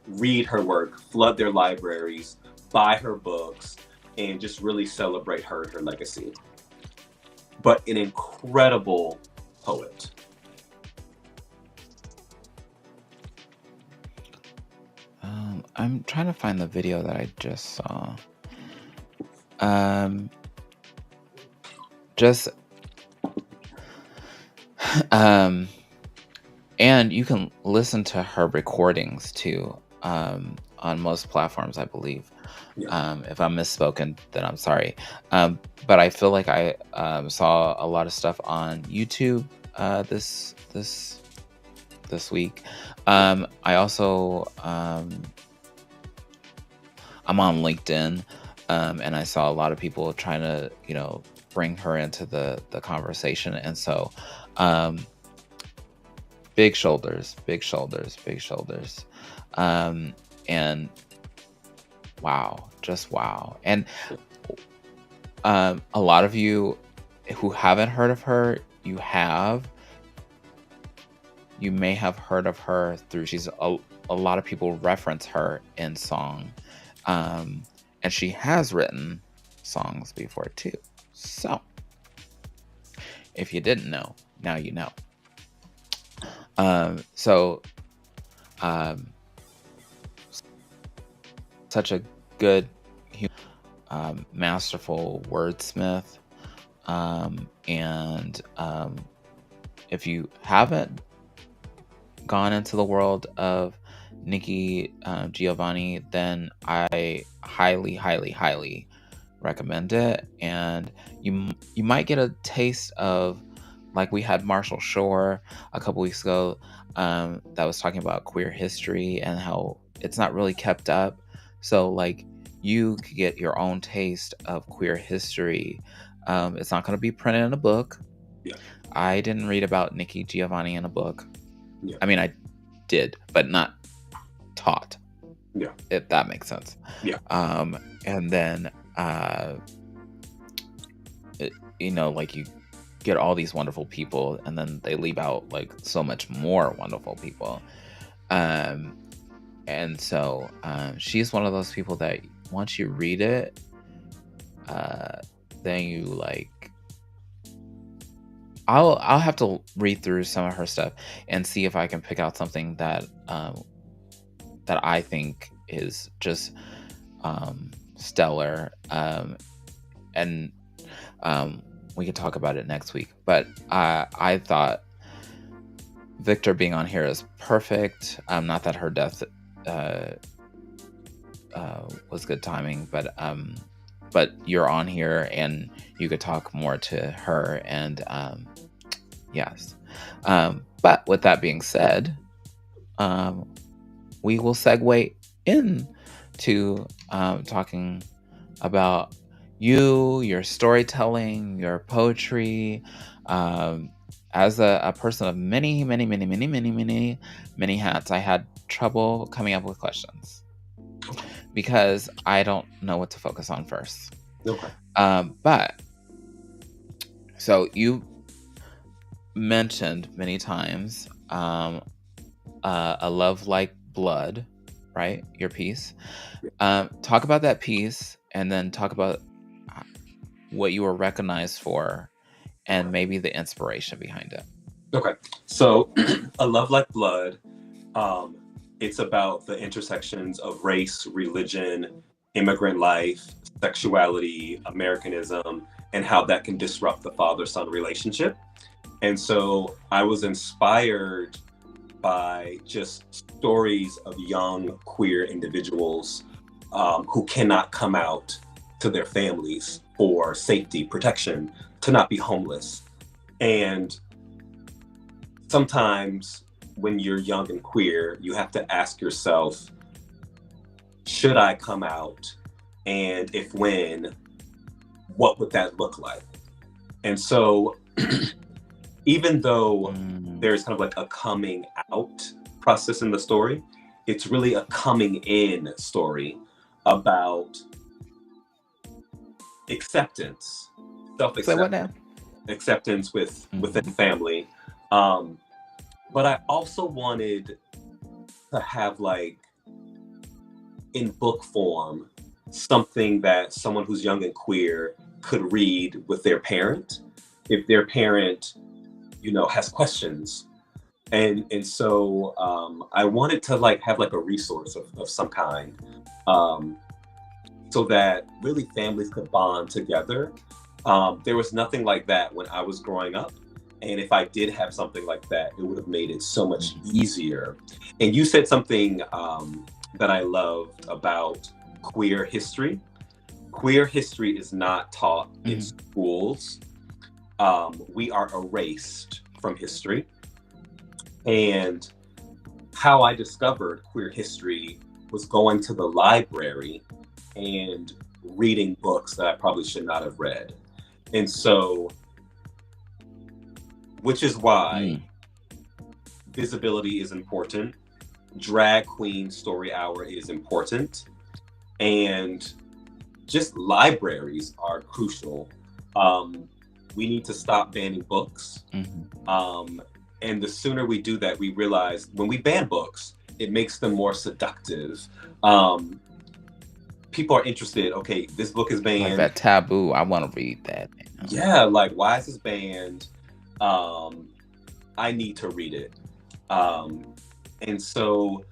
read her work, flood their libraries, buy her books, and just really celebrate her and her legacy. But an incredible poet. I'm trying to find the video that I just saw. Um, just and you can listen to her recordings too, on most platforms, I believe. Yeah. If I'm misspoken, then I'm sorry. But I feel like I saw a lot of stuff on YouTube this week. I also I'm on LinkedIn, and I saw a lot of people trying to bring her into the conversation, and so big shoulders, big shoulders, big shoulders, and wow, just wow. And a lot of you who haven't heard of her, you may have heard of her through she's a lot of people reference her in song, and she has written songs before too. So if you didn't know, now you know. So such a good, masterful wordsmith, and if you haven't gone into the world of Nikki Giovanni, then I highly, highly, highly recommend it. And you might get a taste of, like we had Marshall Shore a couple weeks ago, that was talking about queer history and how it's not really kept up. So like you could get your own taste of queer history. It's not going to be printed in a book. Yeah. I didn't read about Nikki Giovanni in a book. Yeah. I mean, I did, but not taught. Yeah. If that makes sense. Yeah. And then, like you get all these wonderful people, and then they leave out like so much more wonderful people. And so she's one of those people that once you read it, then you like. I'll have to read through some of her stuff and see if I can pick out something that that I think is just stellar, and we could talk about it next week. But I thought Victor being on here is perfect. Not that her death was good timing, but you're on here and you could talk more to her, and yes. But with that being said, we will segue in to talking about you, your storytelling, your poetry. As a person of many, many, many, many, many, many, many hats, I had trouble coming up with questions because I don't know what to focus on first. Okay. But so you mentioned many times A Love Like Blood, right? Your piece. Talk about that piece, and then talk about what you were recognized for and maybe the inspiration behind it. Okay. So A Love Like Blood, it's about the intersections of race, religion, immigrant life, sexuality, Americanism, and how that can disrupt the father-son relationship. And so I was inspired by just stories of young queer individuals who cannot come out to their families for safety, protection, to not be homeless. And sometimes when you're young and queer, you have to ask yourself, should I come out? And if when, what would that look like? And so even though there's kind of like a coming out process in the story, it's really a coming in story about acceptance, self-acceptance, acceptance within family. But I also wanted to have, like, in book form, something that someone who's young and queer could read with their parent. If their parent, has questions, And so I wanted to like have like a resource of some kind, um, so that really families could bond together. There was nothing like that when I was growing up. And if I did have something like that, it would have made it so much easier. And you said something that I loved about queer history. Queer history is not taught in schools. We are erased from history. And how I discovered queer history was going to the library and reading books that I probably should not have read. And so, which is why visibility is important, drag queen story hour is important, and just libraries are crucial. We need to stop banning books. And the sooner we do that, we realize when we ban books, it makes them more seductive. People are interested. Okay, this book is banned. Like that taboo. I want to read that. Yeah, like why is this banned? I need to read it. And so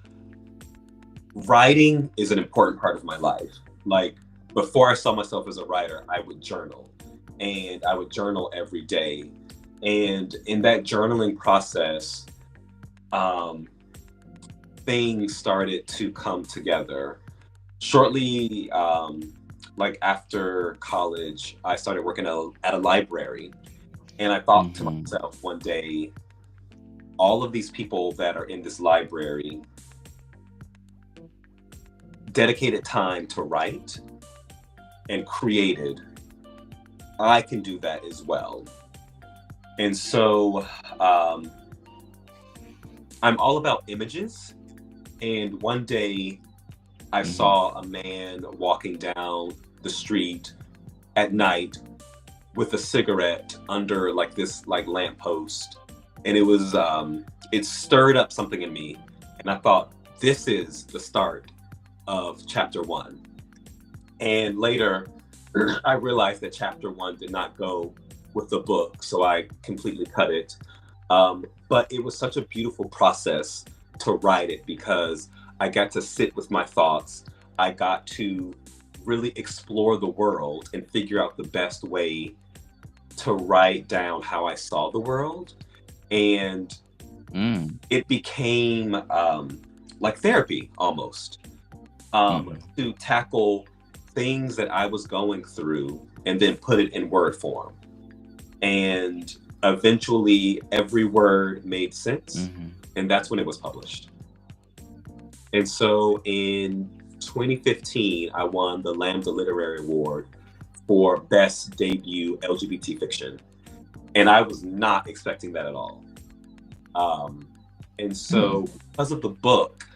writing is an important part of my life. Like before I saw myself as a writer, I would journal, and I would journal every day. And in that journaling process, things started to come together. Shortly, like after college, I started working at a library. And I thought to myself one day, all of these people that are in this library dedicated time to write and created. I can do that as well. And so I'm all about images. And one day I saw a man walking down the street at night with a cigarette under like this like lamppost. And it was, it stirred up something in me. And I thought, this is the start of chapter 1. And later I realized that chapter 1 did not go with the book, so I completely cut it. But it was such a beautiful process to write it because I got to sit with my thoughts. I got to really explore the world and figure out the best way to write down how I saw the world. And it became like therapy almost, to tackle things that I was going through and then put it in word form. And eventually every word made sense. And that's when it was published. And so in 2015, I won the Lambda Literary Award for Best Debut LGBT Fiction. And I was not expecting that at all. And so because of the book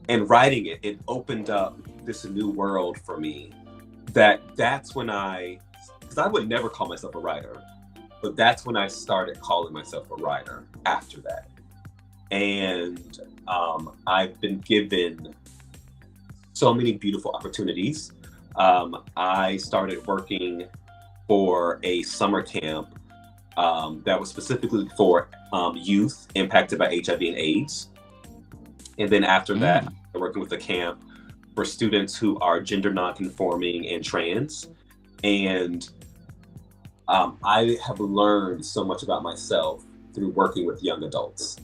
and writing it, it opened up this new world for me. That's when because I would never call myself a writer, but that's when I started calling myself a writer after that. And I've been given so many beautiful opportunities. I started working for a summer camp that was specifically for youth impacted by HIV and AIDS. And then after that, I'm working with a camp for students who are gender non-conforming and trans. And I have learned so much about myself through working with young adults.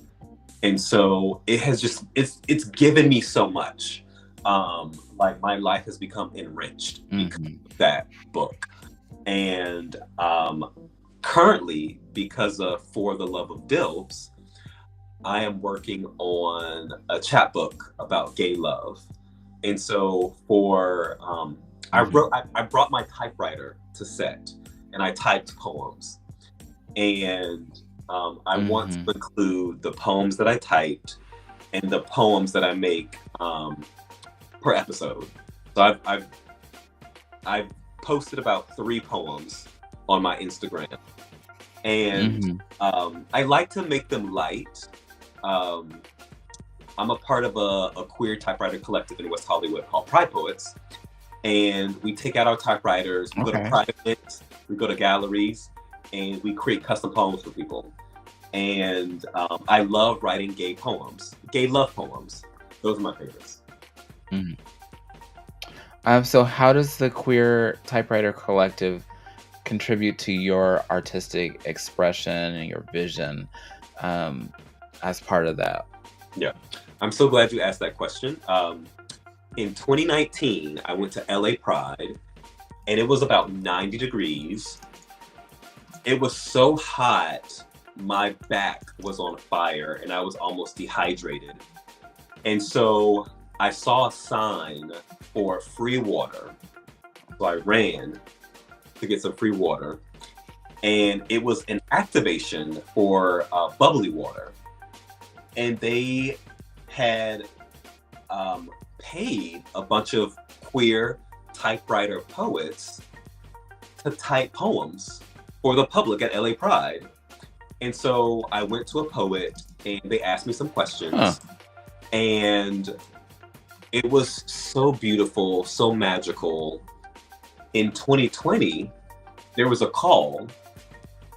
And so it has just, it's given me so much. Like my life has become enriched because of that book. And currently, because of For the Love of DILFs, I am working on a chapbook about gay love. And so for, I brought my typewriter to set and I typed poems. And I want to include the poems that I typed and the poems that I make per episode. So I've posted about 3 poems on my Instagram. And I like to make them light. I'm a part of a queer typewriter collective in West Hollywood called Pride Poets. And we take out our typewriters, we go to private events, we go to galleries, and we create custom poems for people. And I love writing gay poems, gay love poems. Those are my favorites. Mhm. So how does the Queer Typewriter Collective contribute to your artistic expression and your vision um, as part of that? Yeah, I'm so glad you asked that question. In 2019, I went to LA Pride, and it was about 90 degrees. It was so hot, my back was on fire, and I was almost dehydrated. And so I saw a sign for free water. So I ran to get some free water. And it was an activation for bubbly water. And they had paid a bunch of queer typewriter poets to type poems for the public at LA Pride. And so I went to a poet and they asked me some questions. Huh. And it was so beautiful, so magical. In 2020, there was a call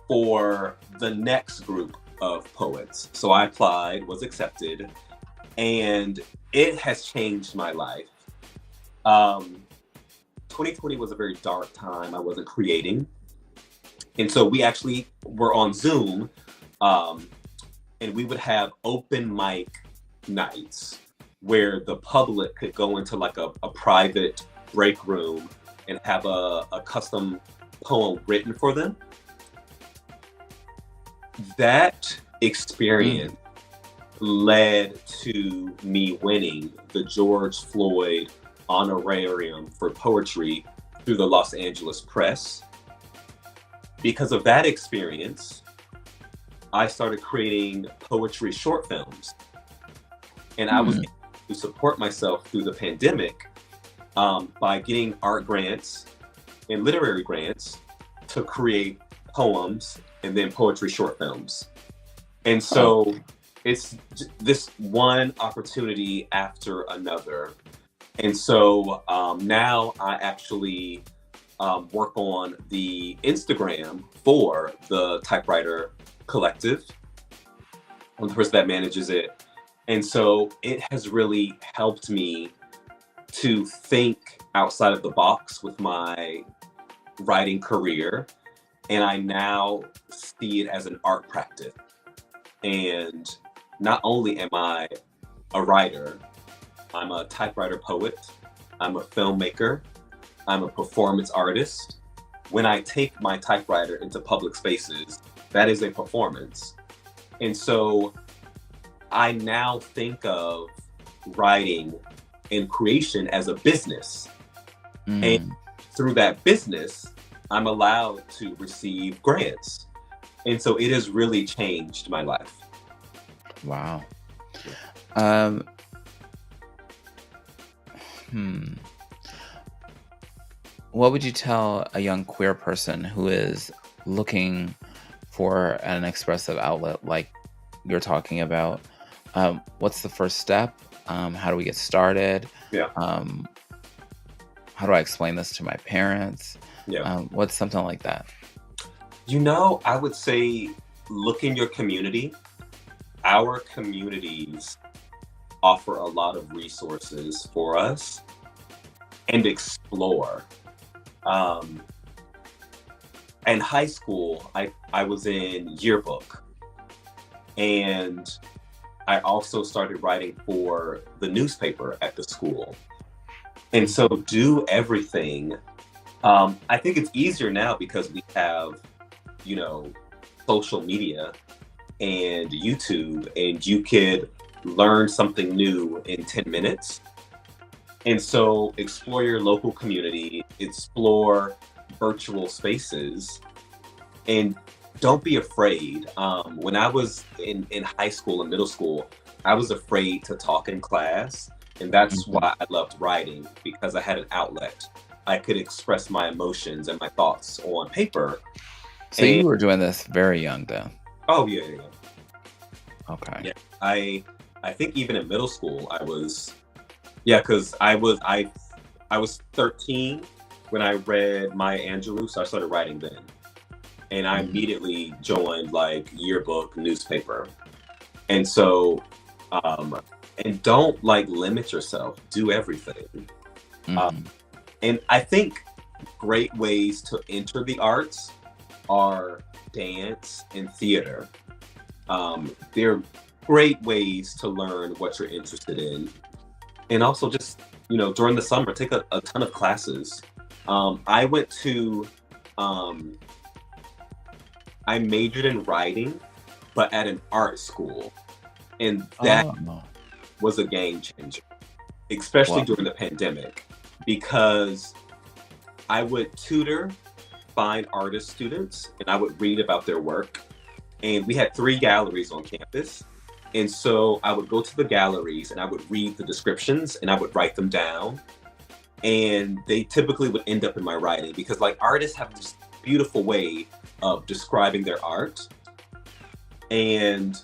for the next group of poets. So I applied, was accepted, and it has changed my life. 2020 was a very dark time. I wasn't creating. And so we actually were on Zoom, and we would have open mic nights where the public could go into like a private break room and have a custom poem written for them. That experience led to me winning the George Floyd honorarium for poetry through the Los Angeles Press. Because of that experience, I started creating poetry short films. And I was able to support myself through the pandemic by getting art grants and literary grants to create poems and then poetry short films. And so it's this one opportunity after another. And so now I actually work on the Instagram for the Typewriter Collective. I'm the person that manages it. And so it has really helped me to think outside of the box with my writing career. And I now see it as an art practice. And not only am I a writer, I'm a typewriter poet, I'm a filmmaker, I'm a performance artist. When I take my typewriter into public spaces, that is a performance. And so I now think of writing and creation as a business. And through that business, I'm allowed to receive grants. And so it has really changed my life. Wow. What would you tell a young queer person who is looking for an expressive outlet like you're talking about? What's the first step? How do we get started? Yeah. How do I explain this to my parents? Yeah. What's something like that? I would say look in your community. Our communities offer a lot of resources for us and explore. In high school, I was in yearbook, and I also started writing for the newspaper at the school. And so do everything. I think it's easier now because we have, social media and YouTube, and you could learn something new in 10 minutes. And so explore your local community, explore virtual spaces, and don't be afraid. When I was in high school and middle school, I was afraid to talk in class. And that's why I loved writing, because I had an outlet. I could express my emotions and my thoughts on paper. So you were doing this very young then? Oh, yeah. Okay. Yeah. I think even in middle school, I was, because I was 13 when I read Maya Angelou, so I started writing then. and I immediately joined like yearbook newspaper. And so, and don't like limit yourself, do everything. And I think great ways to enter the arts are dance and theater. They're great ways to learn what you're interested in. And also just, during the summer, take a ton of classes. I went to, I majored in writing, but at an art school. And that was a game changer, especially during the pandemic, because I would tutor fine artist students and I would read about their work. And we had 3 galleries on campus. And so I would go to the galleries and I would read the descriptions and I would write them down. And they typically would end up in my writing because like artists have this beautiful way of describing their art. And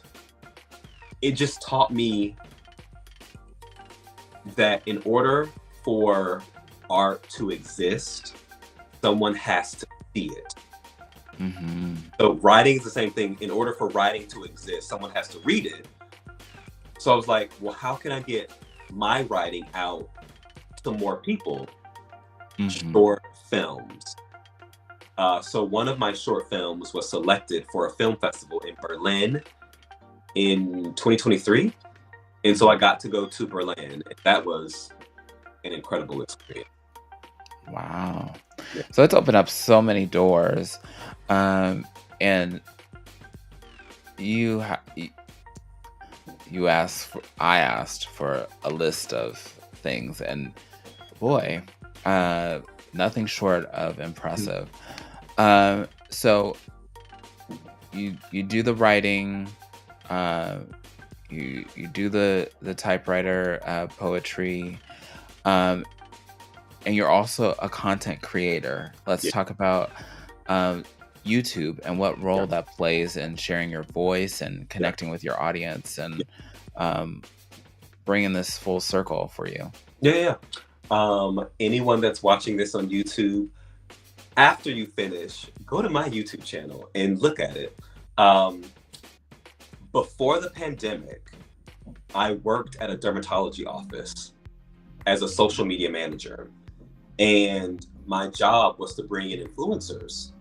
it just taught me that in order for art to exist, someone has to see it. So writing is the same thing. In order for writing to exist, someone has to read it. So I was like, well, how can I get my writing out to more people? Short films. So one of my short films was selected for a film festival in Berlin in 2023. And so I got to go to Berlin. And that was an incredible experience. Wow. So it's opened up so many doors. And I asked for a list of things, and boy, nothing short of impressive. So you do the writing, you do the typewriter, poetry, and you're also a content creator. Let's talk about YouTube and what role that plays in sharing your voice and connecting with your audience and bringing this full circle for you. Anyone that's watching this on YouTube, after you finish, go to my YouTube channel and look at it. Before the pandemic, I worked at a dermatology office as a social media manager. And my job was to bring in influencers.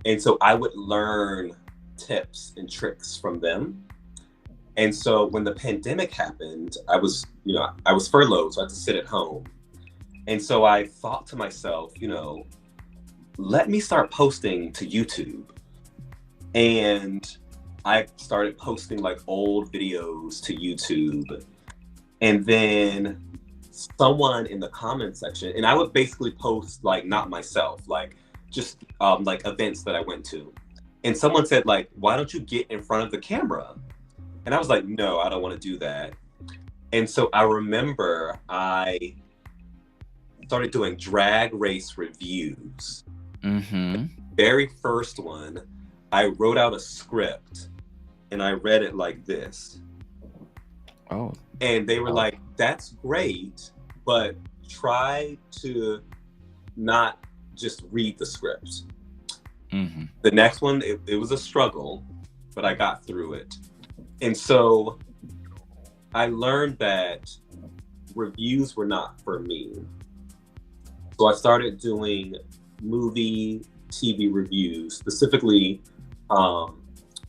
And so I would learn tips and tricks from them. And so when the pandemic happened, I was furloughed, so I had to sit at home. And so I thought to myself, let me start posting to YouTube. And I started posting like old videos to YouTube. And then someone in the comment section, and I would basically post like not myself, like just like events that I went to. And someone said like, why don't you get in front of the camera? And I was like, no, I don't want to do that. And so I remember I started doing drag race reviews. The very first one, I wrote out a script and I read it like this. And they were like, that's great, but try to not just read the script. The next one, it was a struggle, but I got through it. And so I learned that reviews were not for me. So I started doing movie, TV reviews, specifically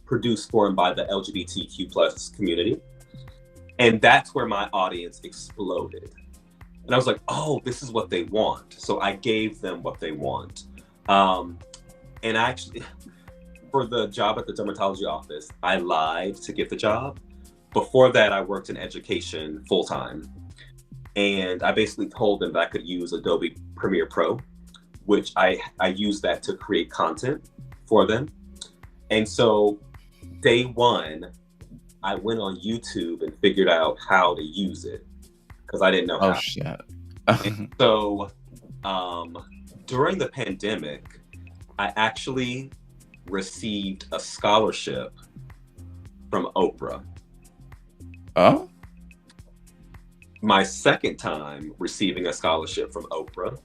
produced for and by the LGBTQ plus community. And that's where my audience exploded. And I was like, oh, this is what they want. So I gave them what they want. And actually, for the job at the dermatology office, I lied to get the job. Before that, I worked in education full time. And I basically told them that I could use Adobe Premiere Pro, which I used that to create content for them. And so day one, I went on YouTube and figured out how to use it because I didn't know how. Shit. And so during the pandemic, I actually received a scholarship from Oprah. Oh? My second time receiving a scholarship from Oprah.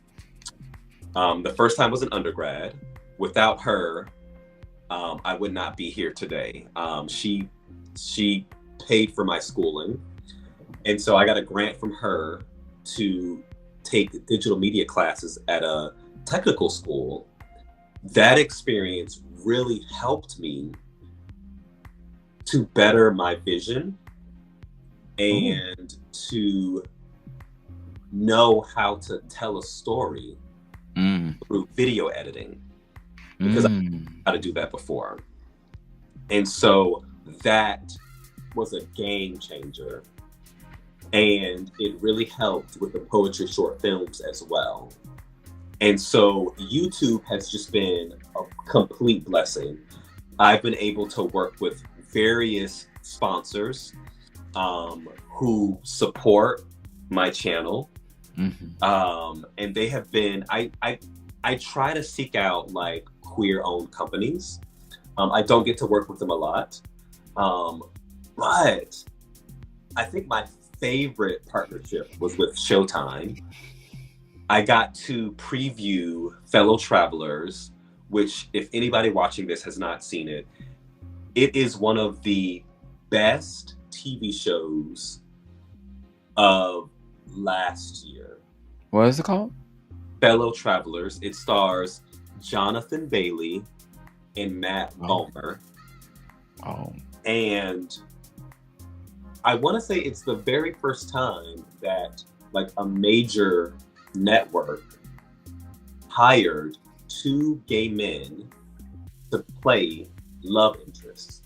The first time was an undergrad. Without her, I would not be here today. She paid for my schooling, and so I got a grant from her to take digital media classes at a technical school. That experience really helped me to better my vision Ooh. and to know how to tell a story Mm. through video editing, because I didn't know Mm. how to do that before. And so that was a game changer. And it really helped with the poetry short films as well. And so YouTube has just been a complete blessing. I've been able to work with various sponsors who support my channel. Hmm. And they have been, I try to seek out like queer owned companies. I don't get to work with them a lot. But I think my favorite partnership was with Showtime. I got to preview Fellow Travelers, which, if anybody watching this has not seen it, it is one of the best TV shows of last year. What is it called? Fellow Travelers. It stars Jonathan Bailey and Matt Oh. Bomer. Oh. And I want to say it's the very first time that like a major network hired two gay men to play love interests.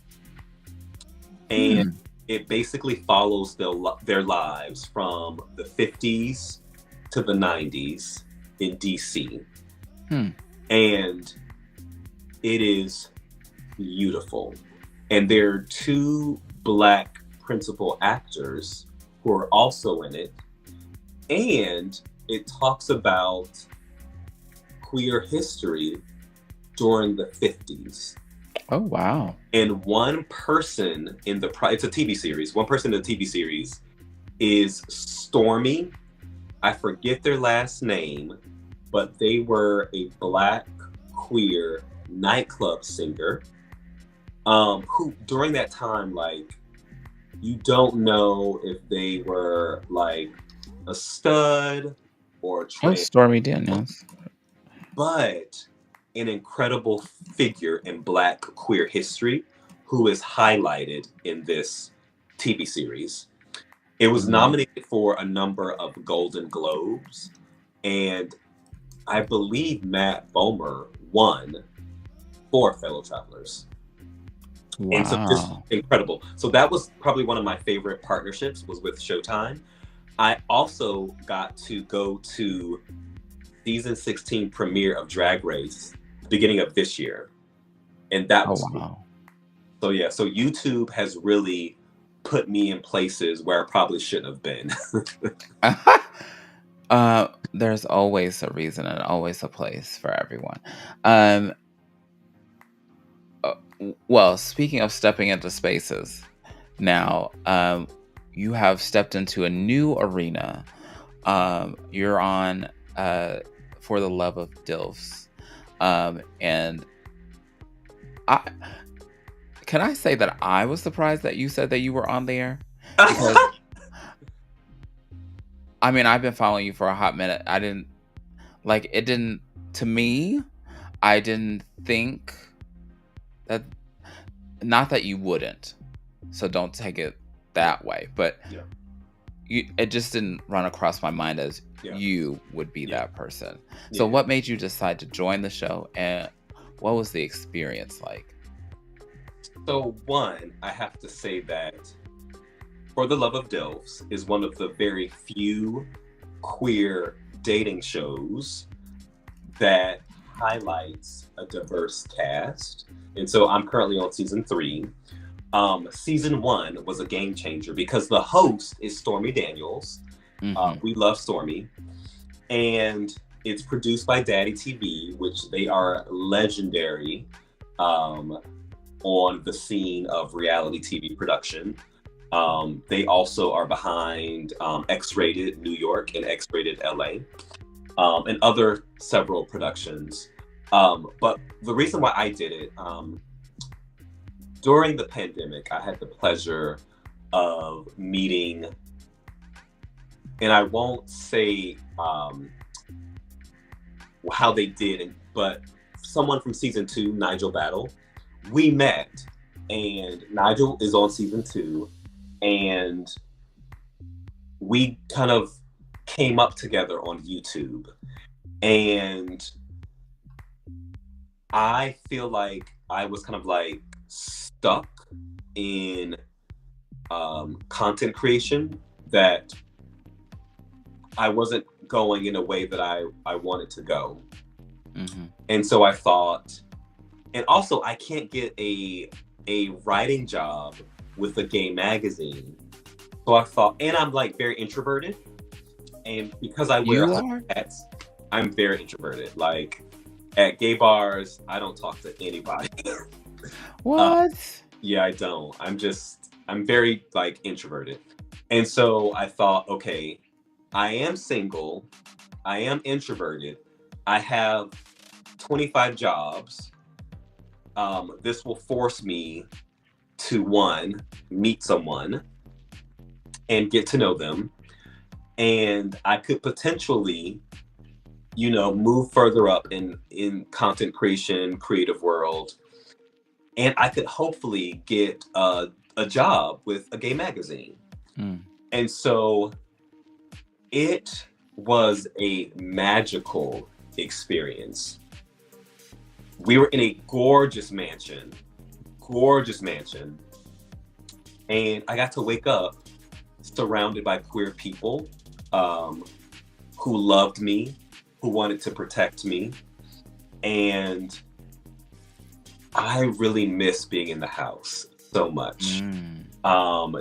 And Hmm. it basically follows their lives from the 50s to the 90s in DC. Hmm. And it is beautiful. And there are two Black principal actors who are also in it. And it talks about queer history during the 50s. Oh, wow. And one person in it's a TV series. One person in the TV series is Stormy. I forget their last name, but they were a Black queer nightclub singer, who during that time, like, you don't know if they were like a stud or Oh, trans, Stormy Daniels. but an incredible figure in Black queer history who is highlighted in this TV series. It was Mm. nominated for a number of Golden Globes, and I believe Matt Bomer won for Fellow Travelers. And so just Wow. incredible. So that was probably one of my favorite partnerships, was with Showtime. I also got to go to season 16 premiere of Drag Race beginning of this year. And that Oh, was cool. wow. So yeah, so YouTube has really put me in places where I probably shouldn't have been. There's always a reason and always a place for everyone. Um, well, speaking of stepping into spaces, now you have stepped into a new arena. You're on For the Love of DILFs. And I can I say that I was surprised that you said that you were on there? Because I mean, I've been following you for a hot minute. I didn't like it didn't to me, I didn't think that, not that you wouldn't. So don't take it that way, but Yeah. it just didn't run across my mind as Yeah. you would be Yeah. that person. So Yeah. what made you decide to join the show, and what was the experience like? So one, I have to say that For the Love of DILFs is one of the very few queer dating shows that highlights a diverse cast. And so I'm currently on season 3. Season 1 was a game changer because the host is Stormy Daniels. Hmm. We love Stormy. And it's produced by Daddy TV, which they are legendary on the scene of reality TV production. They also are behind X-Rated New York and X-Rated LA, and other several productions. But the reason why I did it, during the pandemic, I had the pleasure of meeting, and I won't say how they did, but someone from season 2, Nigel Battle, we met, and Nigel is on season 2, and we kind of came up together on YouTube. And I feel like I was kind of like stuck in content creation, that I wasn't going in a way that I wanted to go. Mm-hmm. And so I thought, and also I can't get a writing job with a gay magazine. So I thought, and I'm like very introverted. And because I wear hats, I'm very introverted. Like at gay bars, I don't talk to anybody. What? Yeah, I don't. I'm very like introverted. And so I thought, okay, I am single. I am introverted. I have 25 jobs. This will force me to, one, meet someone and get to know them. And I could potentially, move further up in content creation, creative world. And I could hopefully get a job with a gay magazine. Mm. And so it was a magical experience. We were in a gorgeous mansion, and I got to wake up surrounded by queer people who loved me, who wanted to protect me. And I really miss being in the house so much.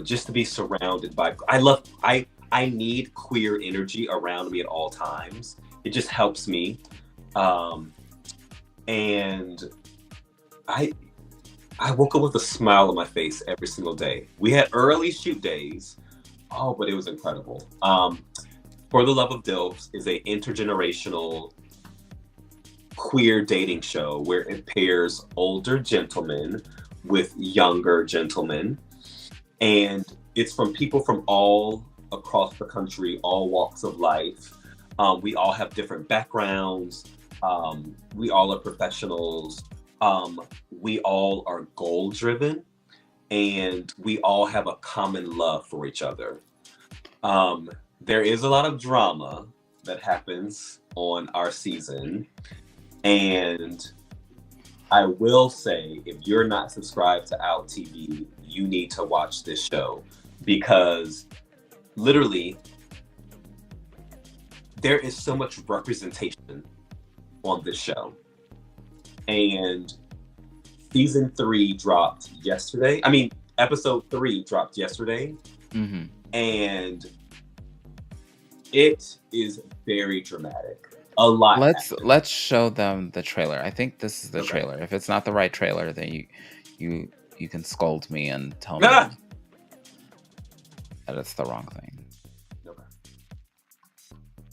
Just to be surrounded by, I need queer energy around me at all times. It just helps me. And I woke up with a smile on my face every single day. We had early shoot days. Oh, but it was incredible. For the Love of DILFs is a intergenerational queer dating show where it pairs older gentlemen with younger gentlemen. And it's from people from all across the country, all walks of life. We all have different backgrounds. We all are professionals. We all are goal-driven, and we all have a common love for each other. There is a lot of drama that happens on our season, and I will say, if you're not subscribed to OUTtv, you need to watch this show, because literally there is so much representation on this show. And season 3 dropped yesterday. I mean, episode 3 dropped yesterday. Mm-hmm. And it is very dramatic. A lot. Let's show them the trailer. I think this is the trailer. If it's not the right trailer, then you can scold me and tell me that it's the wrong thing. Okay.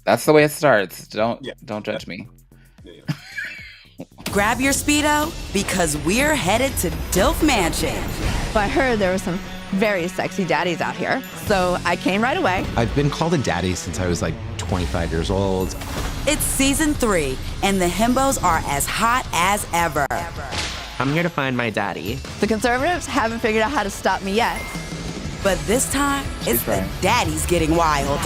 That's the way it starts. Don't judge me. Yeah. Grab your Speedo, because we're headed to DILF Mansion. Well, I heard there were some very sexy daddies out here, so I came right away. I've been called a daddy since I was like 25 years old. It's season 3, and the himbos are as hot as ever. I'm here to find my daddy. The conservatives haven't figured out how to stop me yet. But this time, it's the daddies getting wild.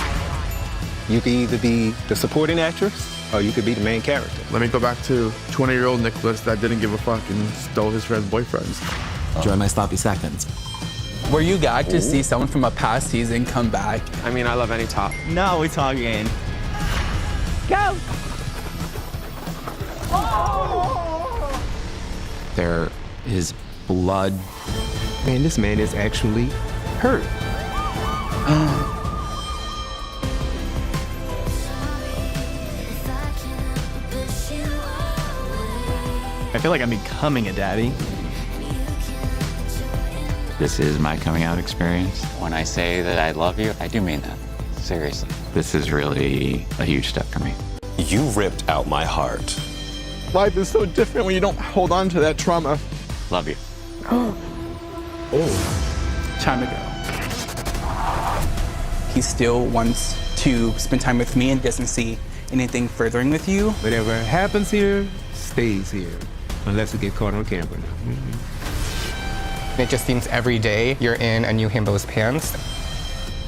You could either be the supporting actress, or you could be the main character. Let me go back to 20-year-old Nicholas that didn't give a fuck and stole his friend's boyfriends. Enjoy my sloppy seconds. Were you gagged to see someone from a past season come back? I mean, I love any top. No, we're talking. Go! There is blood. Man, this man is actually hurt. I feel like I'm becoming a daddy. This is my coming out experience. When I say that I love you, I do mean that. Seriously. This is really a huge step for me. You ripped out my heart. Life is so different when you don't hold on to that trauma. Love you. Time ago. He still wants to spend time with me and doesn't see anything furthering with you. Whatever happens here, stays here. Unless we get caught on camera now. It just seems every day you're in a new himbo's pants.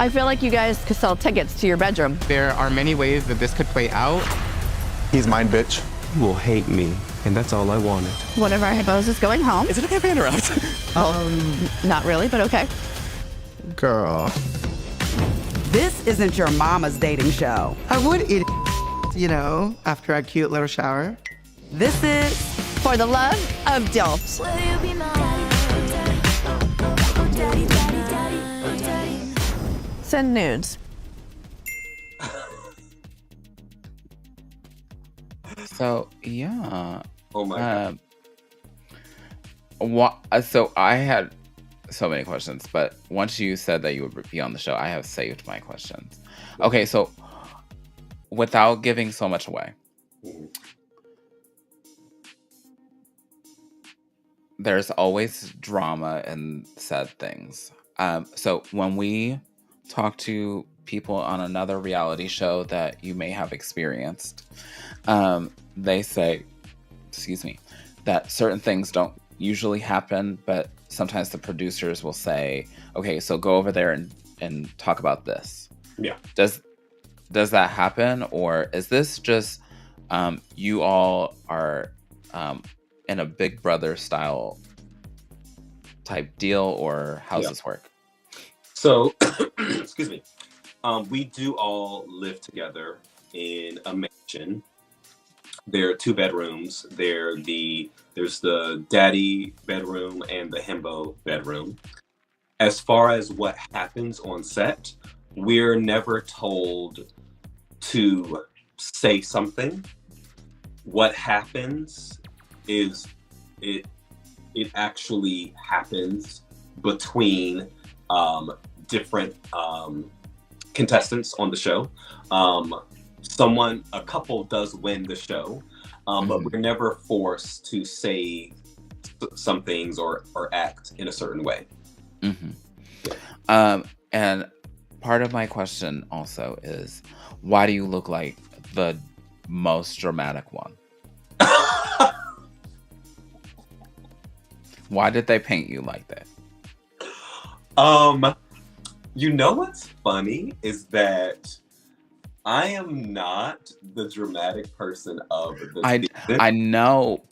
I feel like you guys could sell tickets to your bedroom. There are many ways that this could play out. He's mine, bitch. You will hate me, and that's all I wanted. One of our hippos is going home. Is it okay if I interrupt? Not really, but okay. Girl. This isn't your mama's dating show. I would eat after a cute little shower. This is For the Love of DILFs. Send nudes. So yeah. Oh my God. So I had so many questions, but once you said that you would be on the show, I have saved my questions. Okay, so without giving so much away, there's always drama and sad things. So when we talk to people on another reality show that you may have experienced, they say, that certain things don't usually happen, but sometimes the producers will say, okay, so go over there and talk about this. Yeah. Does that happen, or is this just you all are in a Big Brother style type deal, or how's this work? So, excuse me. We do all live together in a mansion. There are 2 bedrooms. There's the daddy bedroom and the himbo bedroom. As far as what happens on set, we're never told to say something. What happens is it actually happens between different contestants on the show. A couple does win the show, but we're never forced to say some things or act in a certain way. And part of my question also is, why do you look like the most dramatic one? Why did they paint you like that? You know what's funny is that I am not the dramatic person of the season. I know.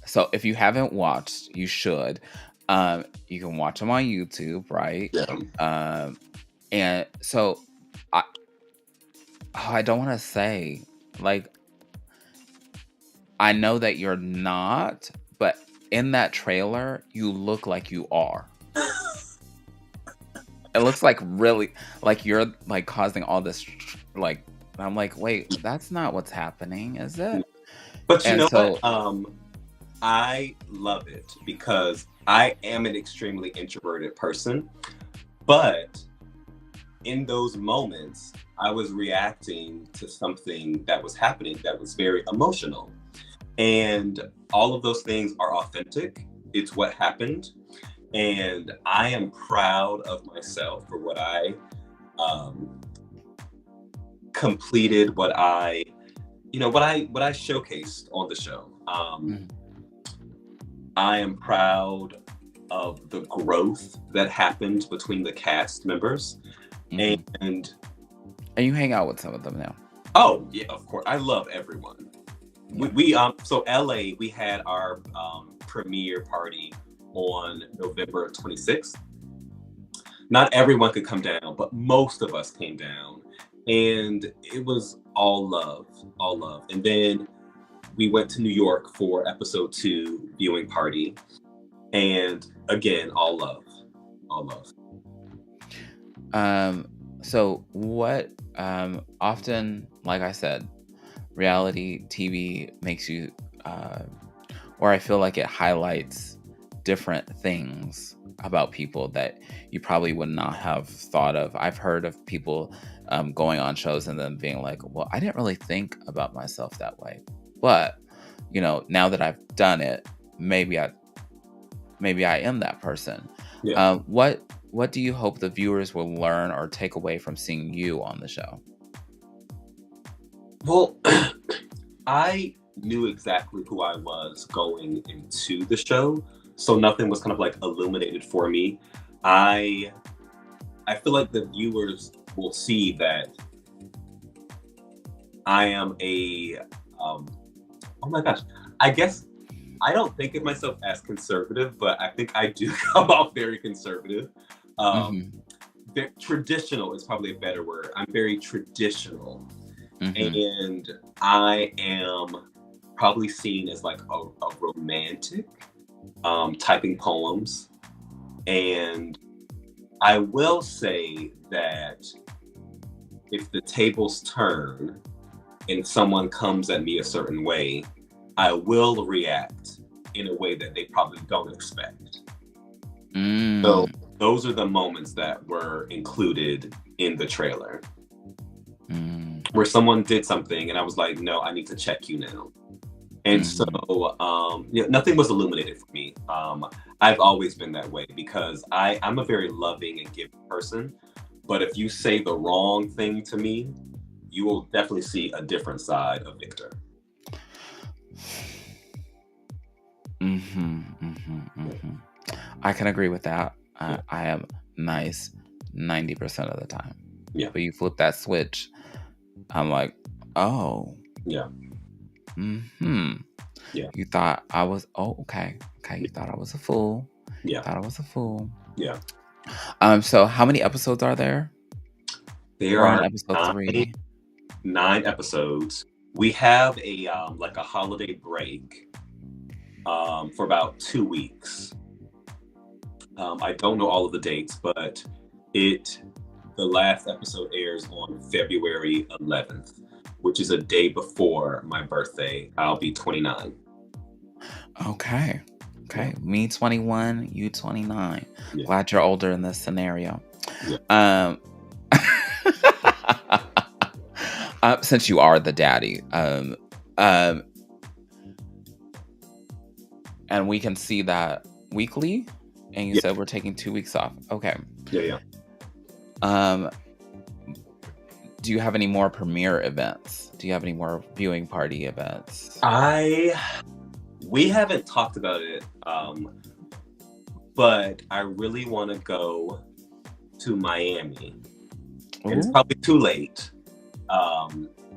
So if you haven't watched, you should. You can watch them on YouTube, right? Yeah. And so I don't want to say, like, I know that you're not, but in that trailer, you look like you are. It looks like really, like you're like causing all this, like, I'm like, wait, that's not what's happening, is it? But you know what? I love it because I am an extremely introverted person, but in those moments, I was reacting to something that was happening that was very emotional. And all of those things are authentic. It's what happened. And I am proud of myself for what I completed, what I showcased on the show. I am proud of the growth that happened between the cast members. And you hang out with some of them now. Oh yeah, of course. I love everyone. So LA, we had our premiere party on November 26th. Not everyone could come down, but most of us came down, and it was all love. And then we went to New York for episode 2 viewing party, and again, all love. So what often, like I said, reality TV makes you or I feel like it highlights different things about people that you probably would not have thought of. I've heard of people going on shows and then being like, well, I didn't really think about myself that way, but now that I've done it, maybe I am that person. Yeah. What do you hope the viewers will learn or take away from seeing you on the show? Well, I knew exactly who I was going into the show, so nothing was kind of like illuminated for me. I feel like the viewers will see that I am a oh my gosh, I guess I don't think of myself as conservative, but I think I do come off very conservative. Traditional is probably a better word. I'm very traditional. And I am probably seen as like a romantic, typing poems. And I will say that if the tables turn and someone comes at me a certain way, I will react in a way that they probably don't expect. So those are the moments that were included in the trailer. Where someone did something and I was like, no, I need to check you now. And so nothing was illuminated for me. I've always been that way because I'm a very loving and giving person. But if you say the wrong thing to me, you will definitely see a different side of Victor. I can agree with that. I am nice 90% of the time. Yeah. But you flip that switch, I'm like, oh. Yeah. Yeah. You thought I was, okay. You thought I was a fool. Yeah. Thought I was a fool. Yeah. So how many episodes are there? There We're are on episode 3. 9 episodes. We have a like a holiday break for about 2 weeks. I don't know all of the dates, but the last episode airs on February 11th, which is a day before my birthday. I'll be 29. Okay. Me 21, you 29. Yeah. Glad you're older in this scenario. Yeah. Since you are the daddy, and we can see that weekly. And you said we're taking 2 weeks off. Okay. Yeah. Do you have any more premiere events? Do you have any more viewing party events? We haven't talked about it, but I really want to go to Miami. And it's probably too late.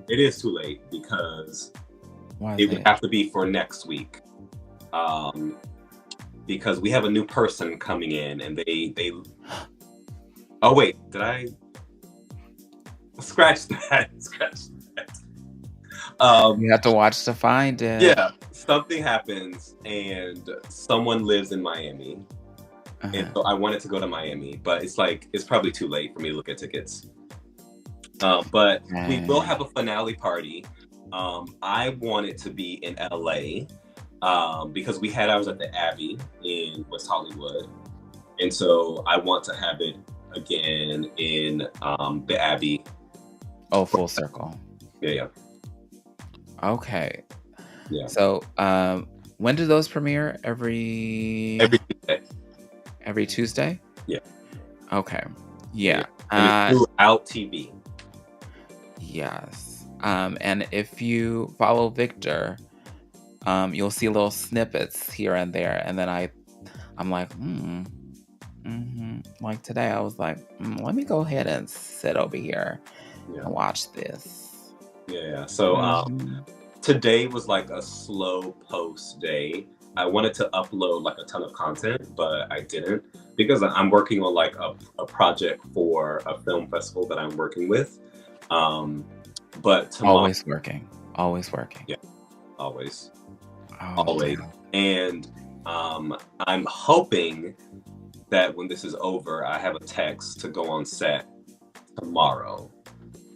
It is too late because it would have to be for next week. Because we have a new person coming in and they oh wait, did I scratch that? You have to watch to find it. Yeah, something happens and someone lives in Miami. And so I wanted to go to Miami, but it's probably too late for me to look at tickets. But we will have a finale party. I want it to be in LA. Because I was at the Abbey in West Hollywood. And so I want to have it again in the Abbey. Oh, full circle. Yeah. Okay. Yeah. So when do those premiere? Every Tuesday. Every Tuesday? Yeah. Okay. Yeah. And it's through OUTtv. Yes. And if you follow Victor, you'll see little snippets here and there, and then I'm like, like today I was like, let me go ahead and sit over here and watch this. Yeah. So today was like a slow post day. I wanted to upload like a ton of content, but I didn't because I'm working on like a project for a film festival that I'm working with. But tomorrow, always working. Yeah, always. Oh, always. damn. And I'm hoping that when this is over, I have a text to go on set tomorrow.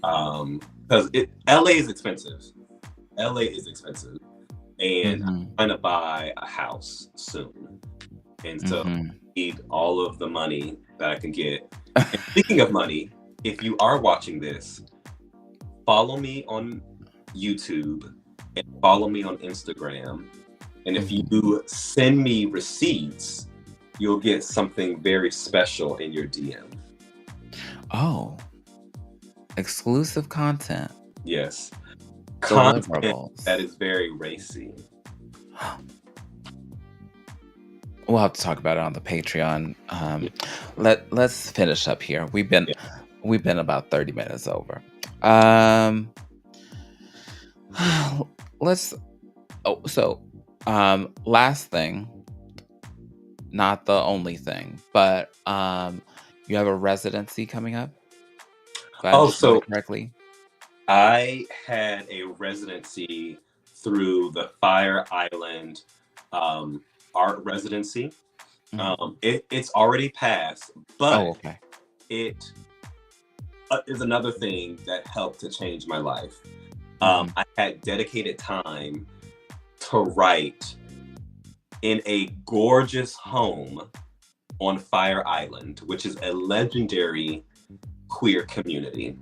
Because LA is expensive. And I'm trying to buy a house soon. And so I need all of the money that I can get. And speaking of money, if you are watching this, follow me on YouTube and follow me on Instagram. And if you send me receipts, you'll get something very special in your DM. Oh, exclusive content. Yes. Content Deliverables. that is very racy. We'll have to talk about it on the Patreon. Let's finish up here. We've been about 30 minutes over. Last thing, not the only thing, but you have a residency coming up. If I understood it correctly. I had a residency through the Fire Island art residency. It's already passed, but it is another thing that helped to change my life. I had dedicated time to write in a gorgeous home on Fire Island, which is a legendary queer community.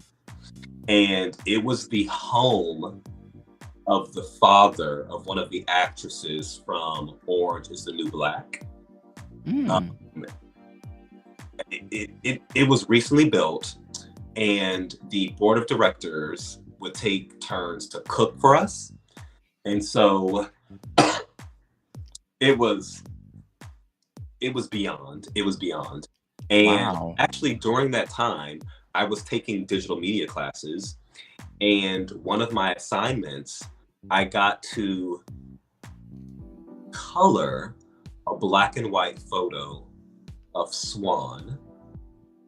And it was the home of the father of one of the actresses from Orange is the New Black. It was recently built, and the board of directors would take turns to cook for us. And so it was beyond. And actually during that time, I was taking digital media classes, and one of my assignments, I got to color a black and white photo of Swan,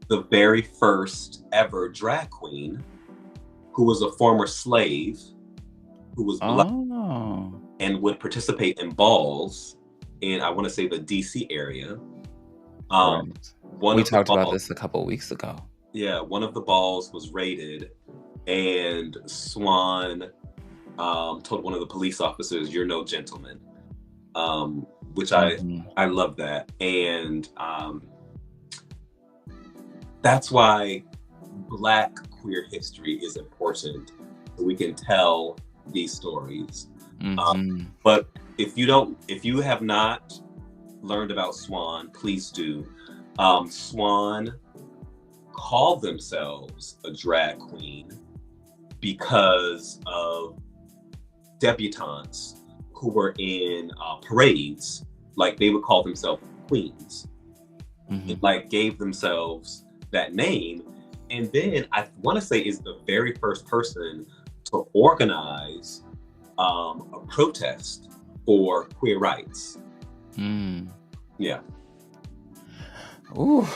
the very first ever drag queen, who was a former slave, who was black and would participate in balls in, I want to say, the DC area. We talked about this a couple of weeks ago. Yeah, one of the balls was raided, and Swan told one of the police officers, "You're no gentleman," which I love that. And that's why Black queer history is important, so we can tell these stories. But if you have not learned about Swan, please do. Swan called themselves a drag queen because of debutantes who were in parades. Like, they would call themselves queens, and like gave themselves that name. And then I want to say is the very first person to organize a protest for queer rights. Yeah. Ooh.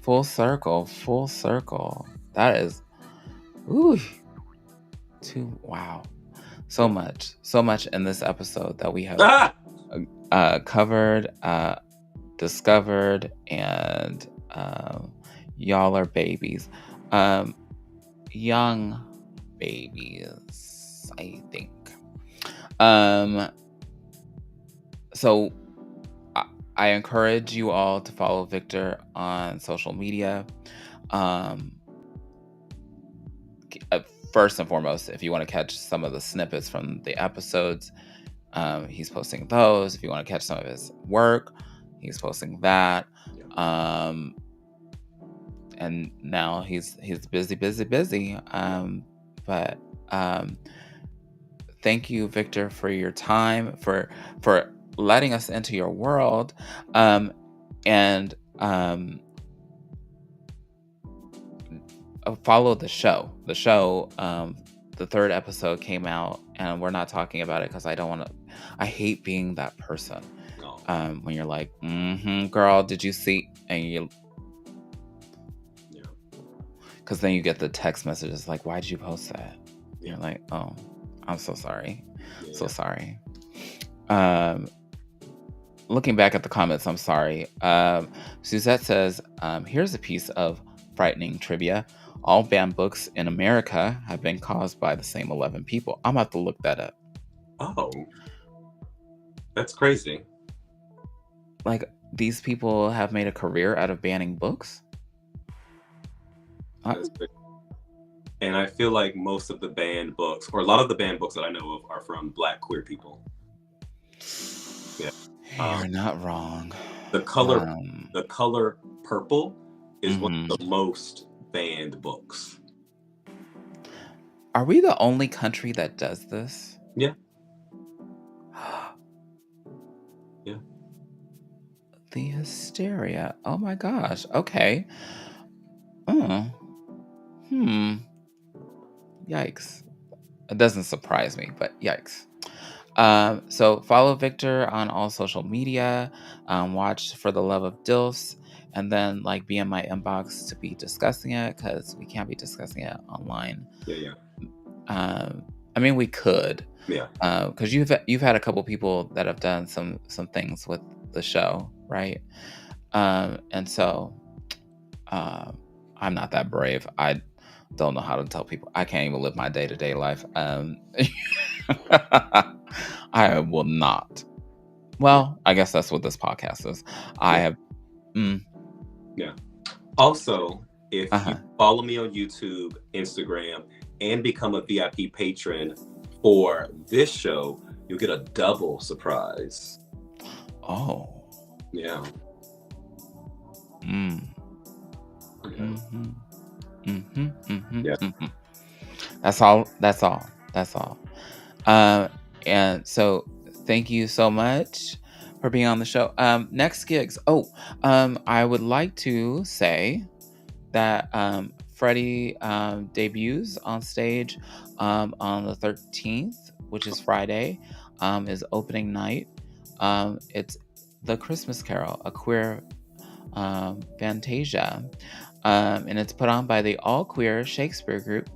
Full circle. That is, wow. So much in this episode that we have covered, discovered, and y'all are babies. Young babies, I think. So I encourage you all to follow Victor on social media. First and foremost, if you want to catch some of the snippets from the episodes, he's posting those. If you want to catch some of his work, he's posting that. And now he's busy. But thank you, Victor, for your time, for letting us into your world, and follow the show. The third episode came out, and we're not talking about it because I hate being that person. When you're like, girl, did you see? And because then you get the text messages like, why did you post that? You're like, oh, I'm so sorry. So sorry. Looking back at the comments, I'm sorry. Suzette says, here's a piece of frightening trivia. All banned books in America have been caused by the same 11 people. I'm about to look that up. Oh, that's crazy. Like, these people have made a career out of banning books? And I feel like most of the banned books, or a lot of the banned books that I know of, are from Black queer people. Yeah. You're not wrong. The color purple is one of the most banned books. Are we the only country that does this? Yeah. Yeah. The hysteria. Oh my gosh. Okay. Yikes. It doesn't surprise me, but yikes. So follow Victor on all social media. Watch For the Love of DILFs, and then like be in my inbox to be discussing it, because we can't be discussing it online. Yeah. I mean, we could. Yeah. Because you've had a couple people that have done some things with the show, right? And so I'm not that brave. I don't know how to tell people. I can't even live my day-to-day life. I will not. Well, I guess that's what this podcast is. I have. Yeah. Also, if you follow me on YouTube, Instagram, and become a VIP patron for this show, you'll get a double surprise. Oh. Yeah. That's all. And so thank you so much for being on the show. Next gigs. I would like to say that Freddy debuts on stage on the 13th, which is Friday, is opening night. It's The Christmas Carol, a queer fantasia, and it's put on by the All Queer Shakespeare Group,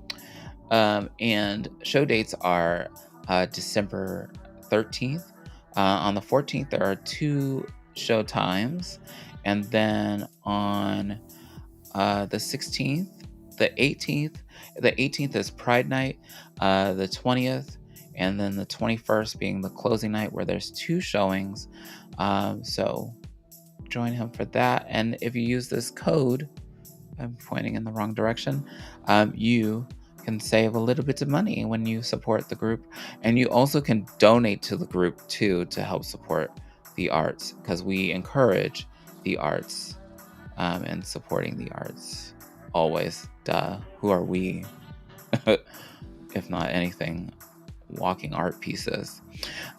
and show dates are December 13th. On the 14th, there are 2 show times, and then on the 16th, the 18th is Pride Night, the 20th, and then the 21st being the closing night, where there's 2 showings. So join him for that. And if you use this code, I'm pointing in the wrong direction, you can save a little bit of money when you support the group. And you also can donate to the group too, to help support the arts, because we encourage the arts and supporting the arts always. Duh. Who are we if not anything, walking art pieces?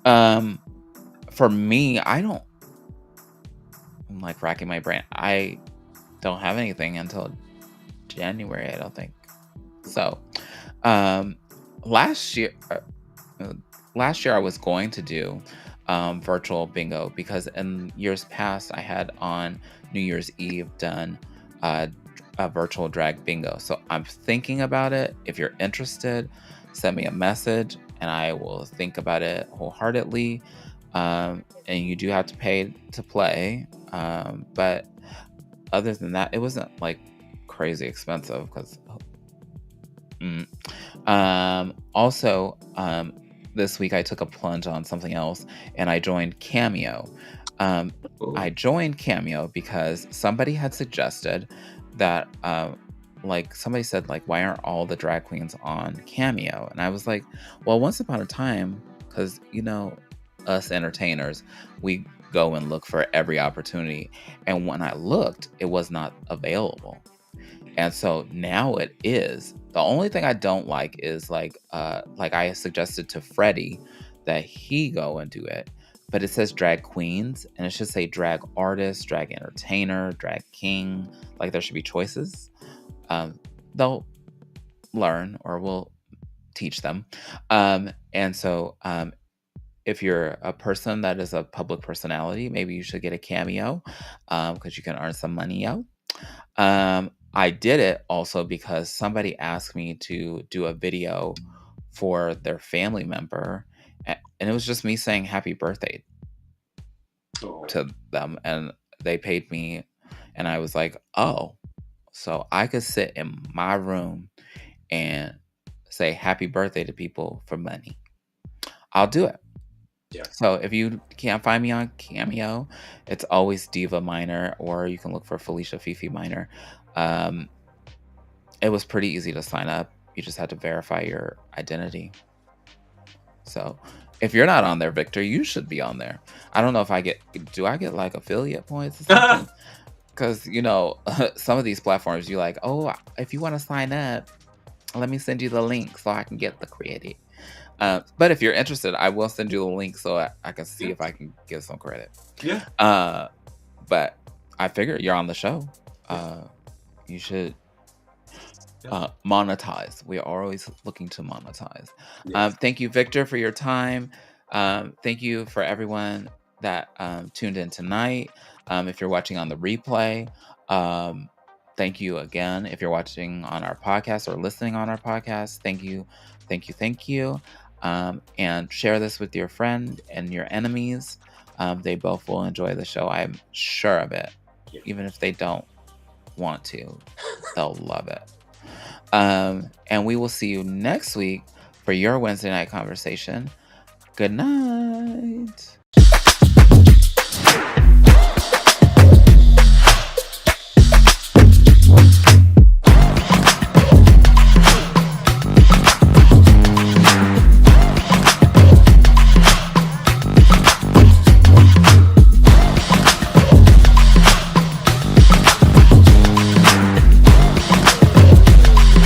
For me, I'm like racking my brain. I don't have anything until January, I don't think. So last year I was going to do virtual bingo, because in years past I had on New Year's Eve done a virtual drag bingo. So I'm thinking about it. If you're interested, send me a message and I will think about it wholeheartedly. And you do have to pay to play, but other than that, it wasn't like crazy expensive. Because also this week I took a plunge on something else and I joined Cameo. I joined Cameo because somebody had suggested that like somebody said, like, why aren't all the drag queens on Cameo? And I was like, well, once upon a time, because us entertainers, we go and look for every opportunity, and when I looked, it was not available. And so now it is. The only thing I don't like is like I suggested to Freddie that he go and do it, but it says drag queens and it should say drag artist, drag entertainer, drag king. Like there should be choices. They'll learn, or we'll teach them. And so if you're a person that is a public personality, maybe you should get a Cameo, because you can earn some money out. I did it also because somebody asked me to do a video for their family member, and it was just me saying happy birthday to them, and they paid me, and I was like, oh, so I could sit in my room and say happy birthday to people for money. I'll do it. Yeah. So if you can't find me on Cameo, it's always Diva Minor, or you can look for Felicia Fefe Minor. It was pretty easy to sign up. You just had to verify your identity. So If you're not on there, Victor, you should be on there. I don't know if I get like affiliate points or something? Because, some of these platforms, you're like, oh, if you want to sign up, let me send you the link so I can get the credit. But if you're interested, I will send you the link so I can see if I can get some credit. Yeah. But I figure you're on the show. You should monetize. We are always looking to monetize. Yes. Thank you, Victor, for your time. Thank you for everyone that tuned in tonight. If you're watching on the replay, thank you again. If you're watching on our podcast or listening on our podcast, thank you. And share this with your friend and your enemies. They both will enjoy the show. I'm sure of it. Yeah. Even if they don't want to, they'll love it. And we will see you next week for your Wednesday night conversation. Good night.